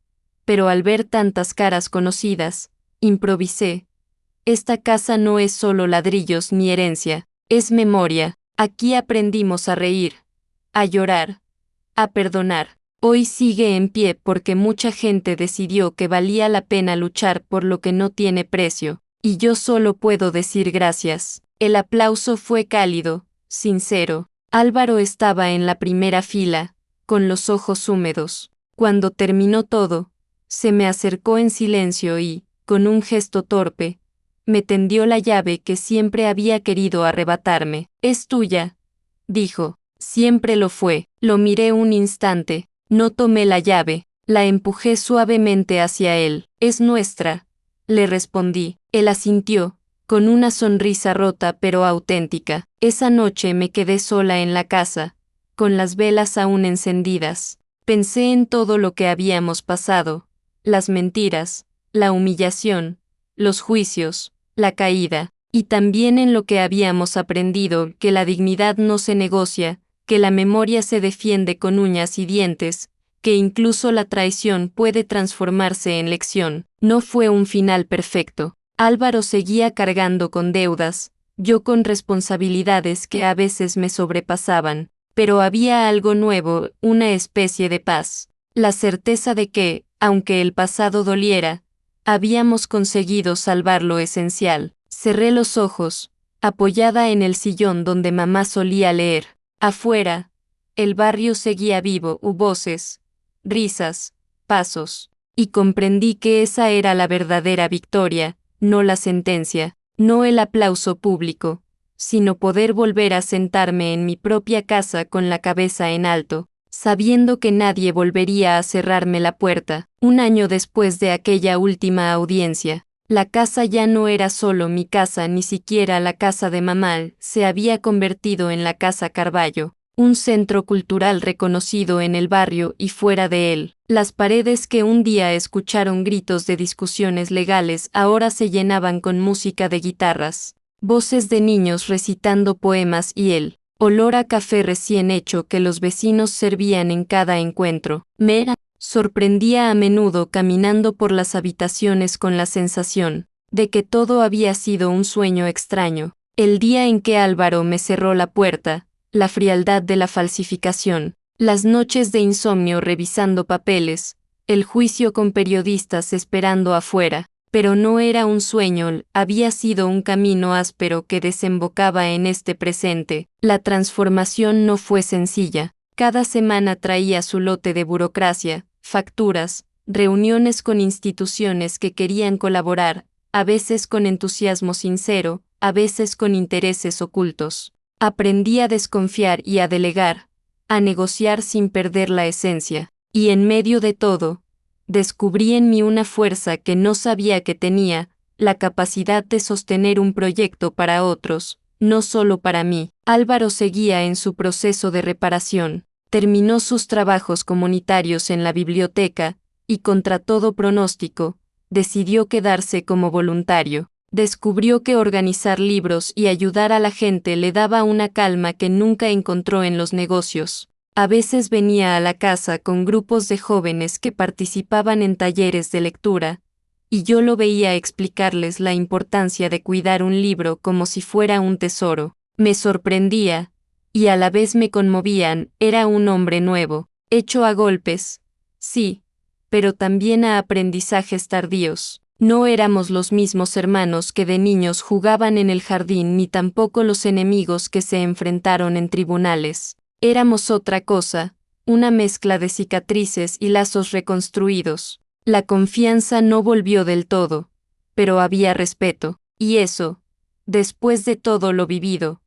pero al ver tantas caras conocidas, improvisé. Esta casa no es solo ladrillos ni herencia, es memoria. Aquí aprendimos a reír, a llorar, a perdonar. Hoy sigue en pie porque mucha gente decidió que valía la pena luchar por lo que no tiene precio. Y yo solo puedo decir gracias. El aplauso fue cálido, sincero. Álvaro estaba en la primera fila, con los ojos húmedos. Cuando terminó todo, se me acercó en silencio y, con un gesto torpe, me tendió la llave que siempre había querido arrebatarme. Es tuya, dijo. Siempre lo fue. Lo miré un instante, no tomé la llave, la empujé suavemente hacia él. Es nuestra, le respondí. Él asintió, con una sonrisa rota pero auténtica. Esa noche me quedé sola en la casa, con las velas aún encendidas. Pensé en todo lo que habíamos pasado, las mentiras, la humillación, los juicios, la caída, y también en lo que habíamos aprendido, que la dignidad no se negocia, que la memoria se defiende con uñas y dientes, que incluso la traición puede transformarse en lección. No fue un final perfecto. Álvaro seguía cargando con deudas, yo con responsabilidades que a veces me sobrepasaban, pero había algo nuevo, una especie de paz, la certeza de que, aunque el pasado doliera, habíamos conseguido salvar lo esencial. Cerré los ojos, apoyada en el sillón donde mamá solía leer. Afuera, el barrio seguía vivo, voces, risas, pasos, y comprendí que esa era la verdadera victoria, no la sentencia, no el aplauso público, sino poder volver a sentarme en mi propia casa con la cabeza en alto, sabiendo que nadie volvería a cerrarme la puerta. Un año después de aquella última audiencia, la casa ya no era solo mi casa, ni siquiera la casa de mamá, se había convertido en la Casa Carballo, un centro cultural reconocido en el barrio y fuera de él. Las paredes que un día escucharon gritos de discusiones legales ahora se llenaban con música de guitarras, voces de niños recitando poemas y el olor a café recién hecho que los vecinos servían en cada encuentro. Me sorprendía a menudo caminando por las habitaciones con la sensación de que todo había sido un sueño extraño. El día en que Álvaro me cerró la puerta, la frialdad de la falsificación, las noches de insomnio revisando papeles, el juicio con periodistas esperando afuera, pero no era un sueño, había sido un camino áspero que desembocaba en este presente. La transformación no fue sencilla. Cada semana traía su lote de burocracia, facturas, reuniones con instituciones que querían colaborar, a veces con entusiasmo sincero, a veces con intereses ocultos. Aprendí a desconfiar y a delegar, a negociar sin perder la esencia, y en medio de todo, descubrí en mí una fuerza que no sabía que tenía, la capacidad de sostener un proyecto para otros, no solo para mí. Álvaro seguía en su proceso de reparación, terminó sus trabajos comunitarios en la biblioteca, y contra todo pronóstico, decidió quedarse como voluntario. Descubrió que organizar libros y ayudar a la gente le daba una calma que nunca encontró en los negocios. A veces venía a la casa con grupos de jóvenes que participaban en talleres de lectura, y yo lo veía explicarles la importancia de cuidar un libro como si fuera un tesoro. Me sorprendía, y a la vez me conmovían. Era un hombre nuevo, hecho a golpes, sí, pero también a aprendizajes tardíos. No éramos los mismos hermanos que de niños jugaban en el jardín, ni tampoco los enemigos que se enfrentaron en tribunales. Éramos otra cosa, una mezcla de cicatrices y lazos reconstruidos. La confianza no volvió del todo, pero había respeto, y eso, después de todo lo vivido,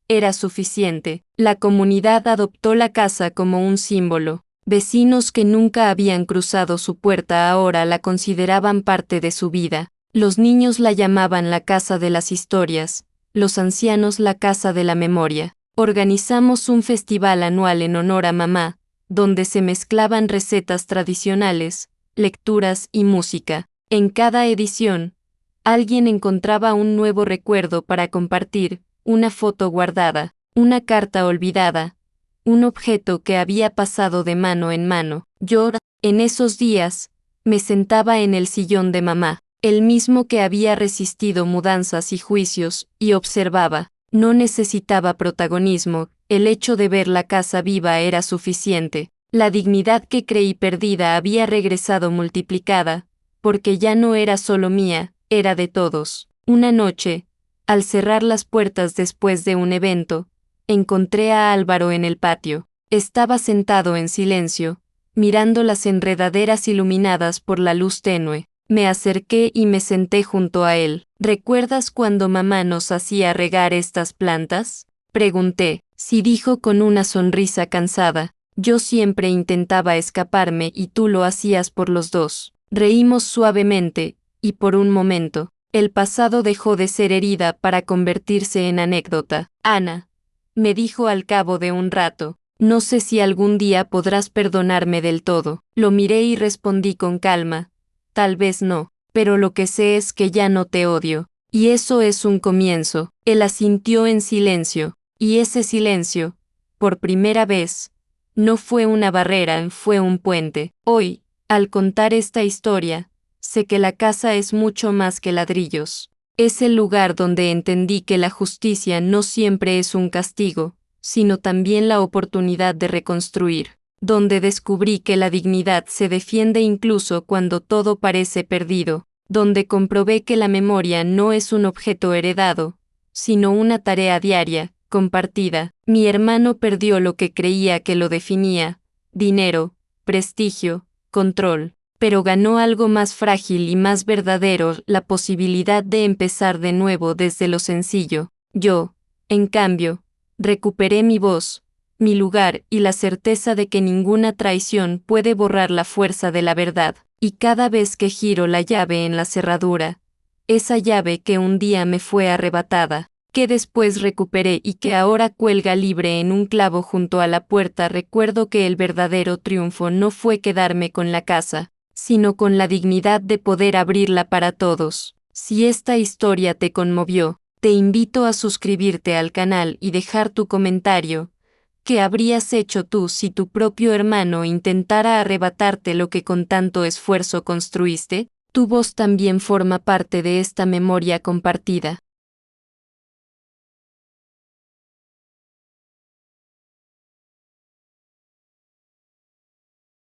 era suficiente. La comunidad adoptó la casa como un símbolo. Vecinos que nunca habían cruzado su puerta ahora la consideraban parte de su vida. Los niños la llamaban la casa de las historias, los ancianos la casa de la memoria. Organizamos un festival anual en honor a mamá, donde se mezclaban recetas tradicionales, lecturas y música. En cada edición, alguien encontraba un nuevo recuerdo para compartir, una foto guardada, una carta olvidada, un objeto que había pasado de mano en mano. Yo, en esos días, me sentaba en el sillón de mamá, el mismo que había resistido mudanzas y juicios, y observaba. No necesitaba protagonismo, el hecho de ver la casa viva era suficiente. La dignidad que creí perdida había regresado multiplicada, porque ya no era solo mía, era de todos. Una noche, al cerrar las puertas después de un evento, encontré a Álvaro en el patio. Estaba sentado en silencio, mirando las enredaderas iluminadas por la luz tenue. Me acerqué y me senté junto a él. ¿Recuerdas cuando mamá nos hacía regar estas plantas? Pregunté. Sí, dijo con una sonrisa cansada. Yo siempre intentaba escaparme y tú lo hacías por los dos. Reímos suavemente, y por un momento, el pasado dejó de ser herida para convertirse en anécdota. Ana, me dijo al cabo de un rato, no sé si algún día podrás perdonarme del todo. Lo miré y respondí con calma, tal vez no, pero lo que sé es que ya no te odio. Y eso es un comienzo. Él asintió en silencio, y ese silencio, por primera vez, no fue una barrera, fue un puente. Hoy, al contar esta historia, sé que la casa es mucho más que ladrillos. Es el lugar donde entendí que la justicia no siempre es un castigo, sino también la oportunidad de reconstruir, donde descubrí que la dignidad se defiende incluso cuando todo parece perdido, donde comprobé que la memoria no es un objeto heredado, sino una tarea diaria, compartida. Mi hermano perdió lo que creía que lo definía: dinero, prestigio, control, pero ganó algo más frágil y más verdadero, la posibilidad de empezar de nuevo desde lo sencillo. Yo, en cambio, recuperé mi voz, mi lugar y la certeza de que ninguna traición puede borrar la fuerza de la verdad. Y cada vez que giro la llave en la cerradura, esa llave que un día me fue arrebatada, que después recuperé y que ahora cuelga libre en un clavo junto a la puerta, recuerdo que el verdadero triunfo no fue quedarme con la casa, sino con la dignidad de poder abrirla para todos. Si esta historia te conmovió, te invito a suscribirte al canal y dejar tu comentario. ¿Qué habrías hecho tú si tu propio hermano intentara arrebatarte lo que con tanto esfuerzo construiste? Tu voz también forma parte de esta memoria compartida.